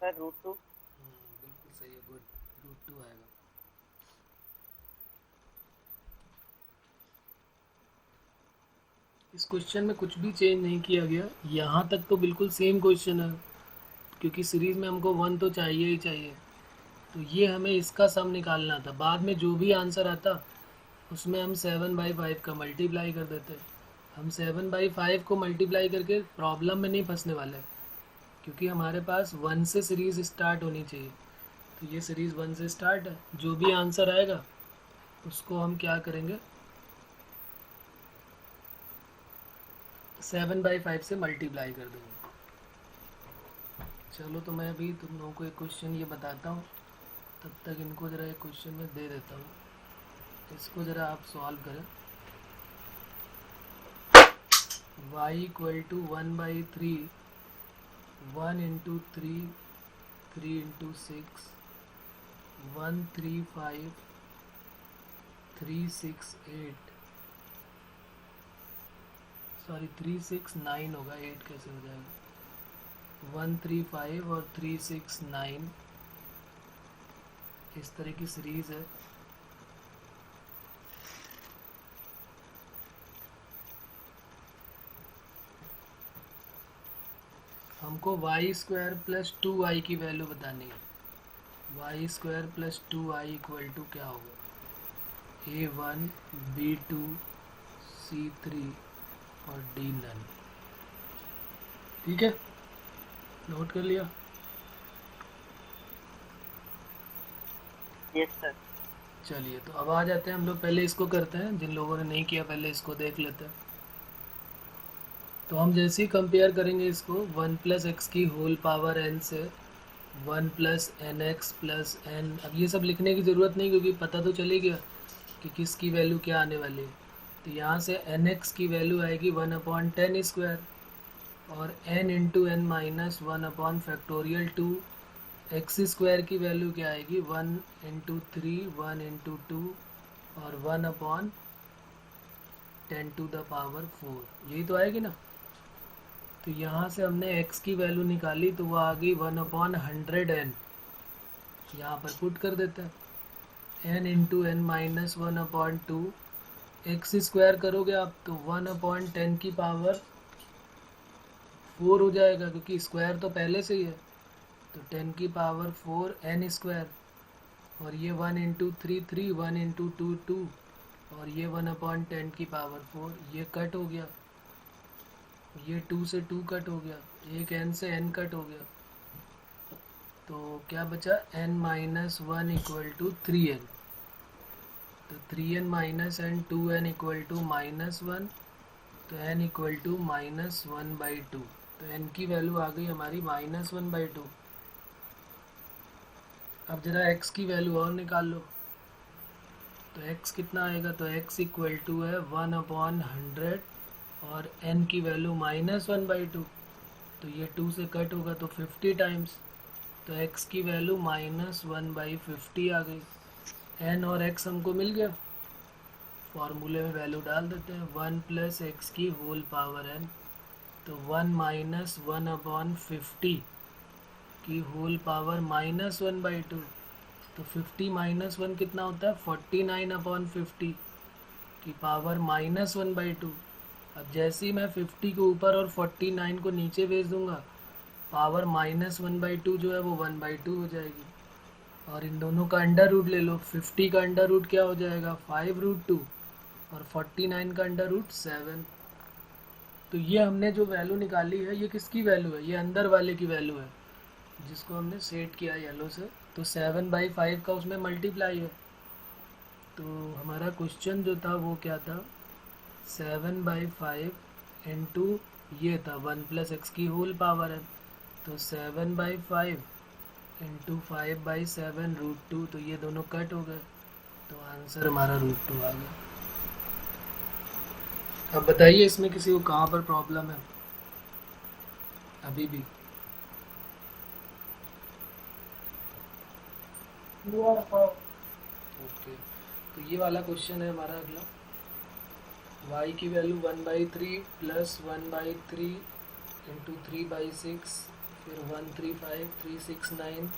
Speaker 2: सर √2।
Speaker 1: बिल्कुल सही है, गुड, √2 आएगा। इस क्वेश्चन में कुछ भी चेंज नहीं किया गया, यहाँ तक तो बिल्कुल सेम क्वेश्चन है, क्योंकि सीरीज में हमको 1 तो चाहिए ही चाहिए। तो ये हमें इसका सम निकालना था, बाद में जो भी आंसर आता उसमें हम 7/5 का मल्टीप्लाई कर देते। हम 7/5 को मल्टीप्लाई करके प्रॉब्लम में नहीं फंसने वाले, क्योंकि हमारे पास 1 से सीरीज़ स्टार्ट होनी चाहिए। तो ये सीरीज़ 1 से स्टार्ट है, जो भी आंसर आएगा उसको हम क्या करेंगे, 7/5 से मल्टीप्लाई कर देंगे। चलो, तो मैं अभी तुम लोगों को एक क्वेश्चन ये बताता हूँ, तब तक इनको ज़रा एक क्वेश्चन में दे देता हूँ, इसको ज़रा आप सॉल्व करें। y = 1/3, 1 × 3, 3 × 6, 135, 368, सॉरी 369 होगा, 8 कैसे हो जाएगा, 135 और 369, इस तरह की सीरीज़ है। हमको y² + 2y की वैल्यू बतानी है। y² + 2y = क्या होगा, A1, B2, C3 और D नन। ठीक है, नोट कर लिया?
Speaker 2: Yes sir.
Speaker 1: चलिए, तो अब आ जाते हैं हम लोग, पहले इसको करते हैं, जिन लोगों ने नहीं किया पहले इसको देख लेते हैं। तो हम जैसे ही कंपेयर करेंगे इसको 1 + x⁴n से 1 + nx + n, अब ये सब लिखने की ज़रूरत नहीं, क्योंकि पता तो चली गया कि किसकी वैल्यू क्या आने वाली है। तो यहाँ से nx की वैल्यू आएगी 1/10², और n × n - 1/2, x² की वैल्यू क्या आएगी, 1 × 3, 1 × 2 और 1/10⁴, यही तो आएगी ना। तो यहाँ से हमने x की वैल्यू निकाली, तो वो आ गई 1/100n, यहाँ पर पुट कर देते हैं, n × n - 1/2, x² करोगे आप तो 1/10⁴ हो जाएगा, क्योंकि स्क्वायर तो पहले से ही है, तो 10⁴ n², और ये 1 × 3, 3, 1 × 2, 2, और ये 1/10⁴, ये कट हो गया, ये 2 से 2 कट हो गया, एक n से n कट हो गया, तो क्या बचा, n - 1 = 3n, तो 3n - n, 2n = -1, तो n = -1/2, तो n की वैल्यू आ गई हमारी -1/2। अब जरा x की वैल्यू और निकाल लो, तो x कितना आएगा, तो x = है 1/100, और n की वैल्यू -1/2, तो ये 2 से कट होगा, तो 50 टाइम्स, तो x की वैल्यू -1/50 आ गई। n और x हमको मिल गया, फॉर्मूले में वैल्यू डाल देते हैं, 1 + x⁴n, तो 1 - 1/50 की होल पावर -1/2, तो 50 - 1 कितना होता है, 49/50 की पावर -1/2। अब जैसे ही मैं 50 को ऊपर और 49 को नीचे भेज दूंगा, पावर -1/2 जो है वो 1/2 हो जाएगी, और इन दोनों का अंडर रूट ले लो, 50 का अंडर रूट क्या हो जाएगा, 5√2, और 49 का अंडर रूट 7। तो ये हमने जो वैल्यू निकाली है, ये किसकी वैल्यू है, ये अंदर वाले की वैल्यू है, जिसको हमने सेट किया येलो से, तो 7/5 का उसमें मल्टीप्लाई है। तो हमारा क्वेश्चन जो था वो क्या था, 7/5 इंटू ये था 1 + x⁴n, तो 7/5 इंटू 5/7 √2, तो ये दोनों कट हो गए, तो आंसर हमारा √2 आ गया। अब बताइए इसमें किसी को कहाँ पर प्रॉब्लम है अभी भी? ओके, तो ये वाला क्वेश्चन है हमारा अगला, y की वैल्यू 1/3 + 1/3 इंटू 3/6 फिर 135, 369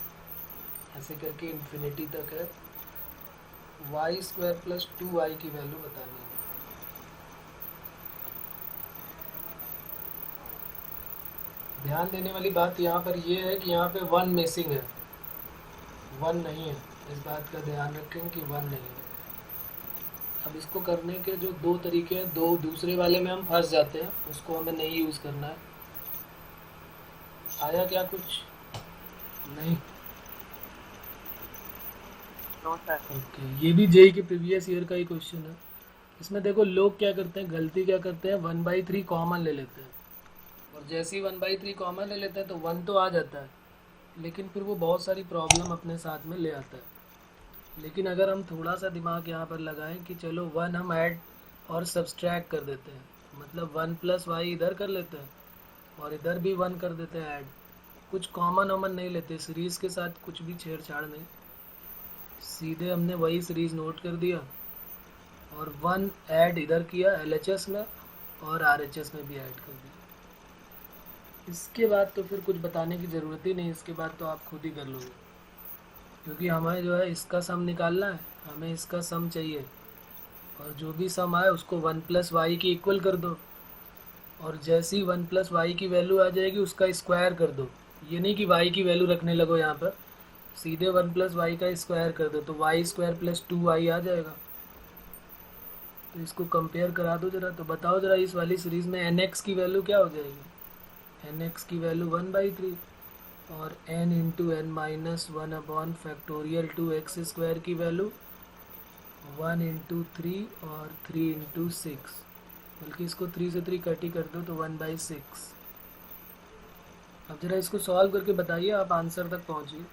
Speaker 1: ऐसे करके इन्फिनिटी तक है। वाई स्क्वायर प्लस 2y की वैल्यू बतानी है। ध्यान देने वाली बात यहाँ पर ये है कि यहाँ पे 1 मिसिंग है, 1 नहीं है। इस बात का ध्यान रखें कि 1 नहीं है। अब इसको करने के जो दो तरीके हैं, दो दूसरे वाले में हम फंस जाते हैं, उसको हमें नहीं यूज़ करना है। आया क्या कुछ? नहीं। ओके, ये भी जेई के प्रीवियस ईयर का ही क्वेश्चन है। इसमें देखो लोग क्या करते हैं, गलती क्या करते हैं, 1/3 कॉमन ले लेते हैं, और जैसे ही 1/3 कॉमन ले लेते हैं तो 1 तो आ जाता है, लेकिन फिर वो बहुत सारी प्रॉब्लम अपने साथ में ले आता है। लेकिन अगर हम थोड़ा सा दिमाग यहाँ पर लगाएं कि चलो 1 हम ऐड और सब्सट्रैक्ट कर देते हैं, मतलब 1 प्लस वाई इधर कर लेते हैं और इधर भी 1 कर देते हैं ऐड, कुछ कॉमन वॉमन नहीं लेते, सीरीज़ के साथ कुछ भी छेड़छाड़ नहीं, सीधे हमने वही सीरीज़ नोट कर दिया और 1 ऐड इधर किया LHS में और RHS में भी ऐड कर दिया। इसके बाद तो फिर कुछ बताने की ज़रूरत ही नहीं, इसके बाद तो आप खुद ही कर लोगे, क्योंकि हमें जो है इसका सम निकालना है, हमें इसका सम चाहिए, और जो भी सम आए उसको 1 प्लस वाई की इक्वल कर दो, और जैसे ही 1 प्लस वाई की वैल्यू आ जाएगी उसका स्क्वायर कर दो। ये नहीं कि वाई की वैल्यू रखने लगो यहाँ पर, सीधे 1 प्लस वाई का स्क्वायर कर दो तो वाई स्क्वायर प्लस 2y आ जाएगा। तो इसको कंपेयर करा दो जरा, तो बताओ जरा इस वाली सीरीज़ में nx की वैल्यू क्या हो जाएगी? nx की वैल्यू 1/3 और n into N minus 1 upon factorial 2x² की वैल्यू 1 इंटू 3 और 3 इंटू 6, बल्कि इसको 3 से 3 कट ही कर दो तो 1/6। अब जरा इसको सॉल्व करके बताइए, आप आंसर तक पहुँचिए।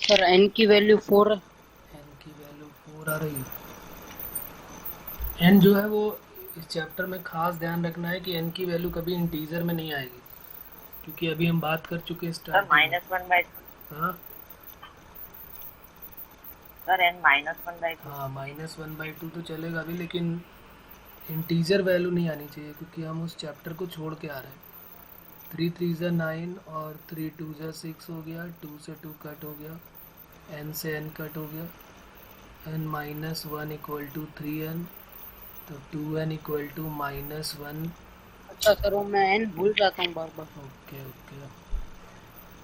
Speaker 2: सर n की वैल्यू 4 है।
Speaker 1: n की वैल्यू 4 आ रही है। n जो है वो इस चैप्टर में खास ध्यान रखना है कि n की वैल्यू कभी इंटीजर में नहीं आएगी, क्योंकि अभी हम बात कर चुके हैं
Speaker 3: सर -1/2।
Speaker 1: हाँ
Speaker 3: सर n -1/2।
Speaker 1: हाँ, -1/2 तो चलेगा अभी, लेकिन इंटीजर वैल्यू नहीं आनी चाहिए, क्योंकि हम उस चैप्टर को छोड़ के आ रहे हैं। 3 3 ज़ा 9 और 3 2 ज़ा 6 हो गया, 2 से 2 कट हो गया, n से n कट हो गया, n minus 1 equal to 3n, तो 2n इक्वल टू -1।
Speaker 2: अच्छा सर, वो मैं n भूल जाता हूँ बार बार।
Speaker 1: ओके ओके,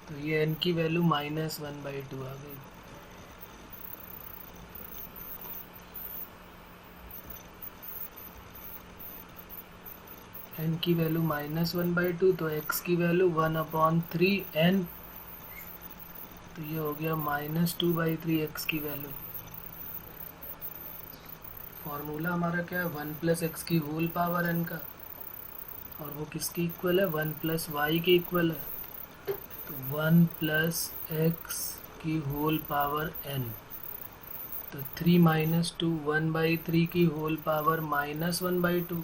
Speaker 1: तो ये n की वैल्यू -1/2 आ गई। n की वैल्यू -1/2, तो x की वैल्यू 1/3n, तो ये हो गया -2/3 x की वैल्यू। फॉर्मूला हमारा क्या है, 1 प्लस एक्स की होल पावर n का, और वो किसकी इक्वल है, 1 प्लस वाई की इक्वल है, तो 1 प्लस एक्स की होल पावर n, तो 3 माइनस 2 1/3 की होल पावर -1/2,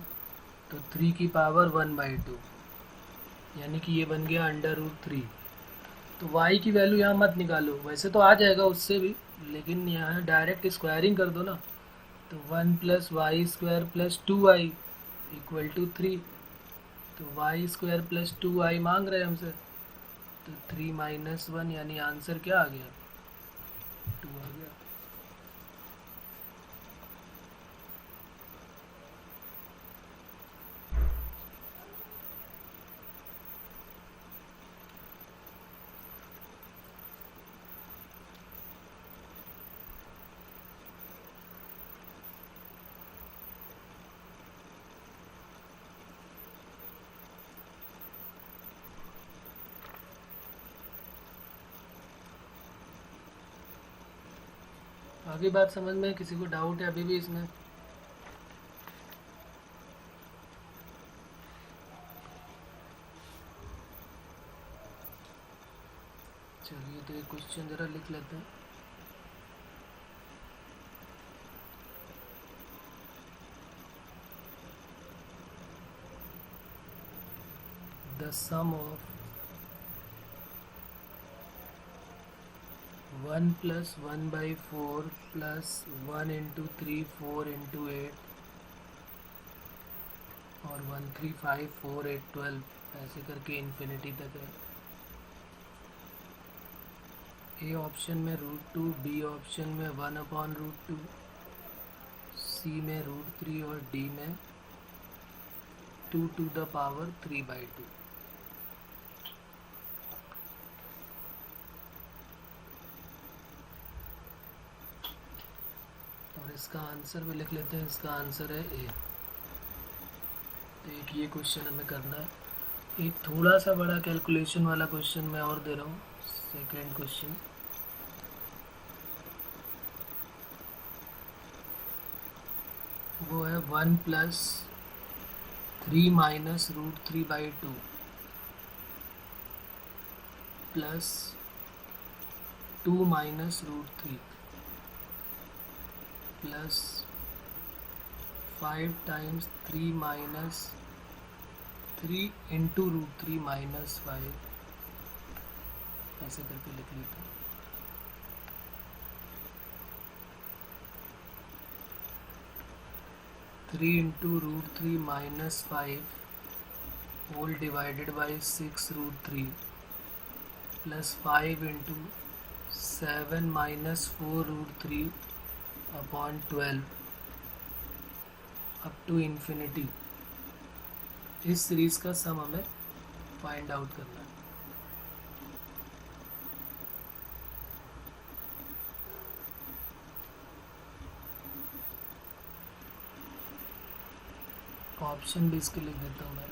Speaker 1: तो 3 की पावर 1/2, यानी कि ये बन गया √3। तो y की वैल्यू यहाँ मत निकालो, वैसे तो आ जाएगा उससे भी, लेकिन यहाँ डायरेक्ट स्क्वायरिंग कर दो ना, तो 1 plus y square plus 2y equal to 3, तो वाई स्क्वायर प्लस 2y मांग रहे हैं हमसे, तो 3 माइनस 1, यानी आंसर क्या आ गया, 2 आ गया। आगे बात समझ में? किसी को डाउट है अभी भी इसमें? चलिए तो ये क्वेश्चन जरा लिख लेते हैं। The sum of 1 plus 1 by 4 plus 1 into 3 4 into 8 और 1 3 5 4 8 12 ऐसे करके इन्फिनिटी तक है। ए ऑप्शन में √2, बी ऑप्शन में 1/√2, सी में √3 और डी में 2 to the power 3/2। और इसका आंसर भी लिख लेते हैं। इसका आंसर है ए। तो एक ये क्वेश्चन हमें करना है। एक थोड़ा सा बड़ा कैलकुलेशन वाला क्वेश्चन मैं और दे रहा हूँ। सेकेंड क्वेश्चन, वो है 1 plus 3 minus √3/2 plus 2 minus √3 plus 5 times 3 minus 3 into √3 minus 5 ऐसे करके लिख लेते हैं। Three into √3 minus 5 whole divided by 6√3 plus 5 into 7 minus 4√3 upon 12 up to infinity। इस सीरीज का सम हमें फाइंड आउट करना है। ऑप्शन भी इसके लिख देता हूँ मैं।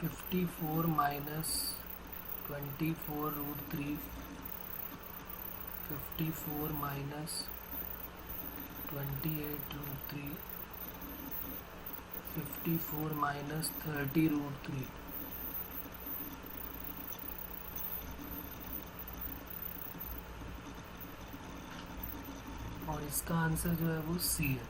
Speaker 1: 54 minus 24√3, 54 minus 28√3, 54 minus 30√3। और इसका आंसर जो है वो सी है।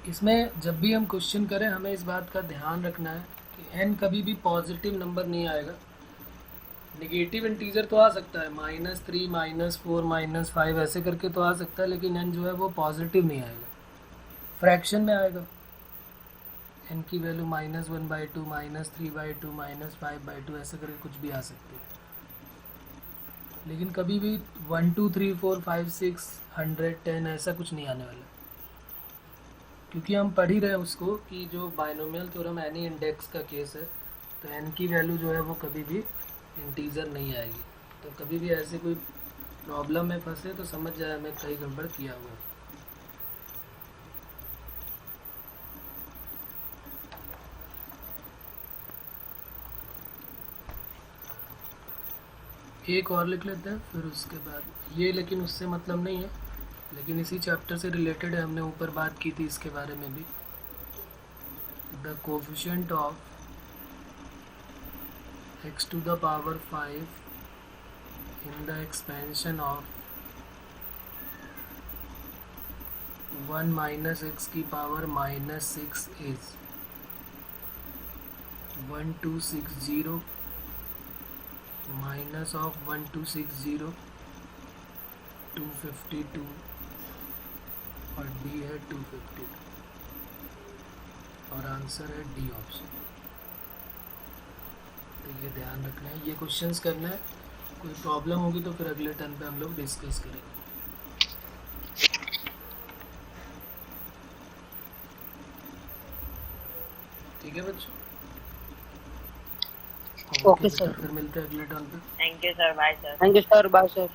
Speaker 1: इसमें जब भी हम क्वेश्चन करें हमें इस बात का ध्यान रखना है कि n कभी भी पॉजिटिव नंबर नहीं आएगा। नेगेटिव इंटीजर तो आ सकता है, -3 -4 -5 ऐसे करके तो आ सकता है, लेकिन n जो है वो पॉजिटिव नहीं आएगा, फ्रैक्शन में आएगा। n की वैल्यू -1/2 -3/2 -5/2 ऐसे करके कुछ भी आ सकती है। लेकिन कभी भी 1 2 3 4 5 6 100 10 ऐसा कुछ नहीं आने वाला, क्योंकि हम पढ़ ही रहे हैं उसको कि जो बाइनोमियल थ्योरम एनी इंडेक्स का केस है, तो n की वैल्यू जो है वो कभी भी इंटीजर नहीं आएगी। तो कभी भी ऐसे कोई प्रॉब्लम में फंसे तो समझ जाए हमें कहीं गड़बड़ किया हुआ है। एक और लिख लेते हैं फिर उसके बाद ये, लेकिन उससे मतलब नहीं है, लेकिन इसी चैप्टर से रिलेटेड है, हमने ऊपर बात की थी इसके बारे में भी। The coefficient of x to the power 5 in the expansion of 1 minus x की पावर -6 is 1260 minus of 1260 252 और डी है 252 और आंसर है डी ऑप्शन। तो ये ध्यान रखना है, ये क्वेश्चंस करना है। कोई प्रॉब्लम होगी तो फिर अगले टर्न पे हम लोग डिस्कस करेंगे। ठीक है बच्चों?
Speaker 2: ओके सर,
Speaker 1: फिर मिलते हैं अगले टर्न पे।
Speaker 3: Thank you sir, bye sir.
Speaker 2: Thank you sir, bye sir.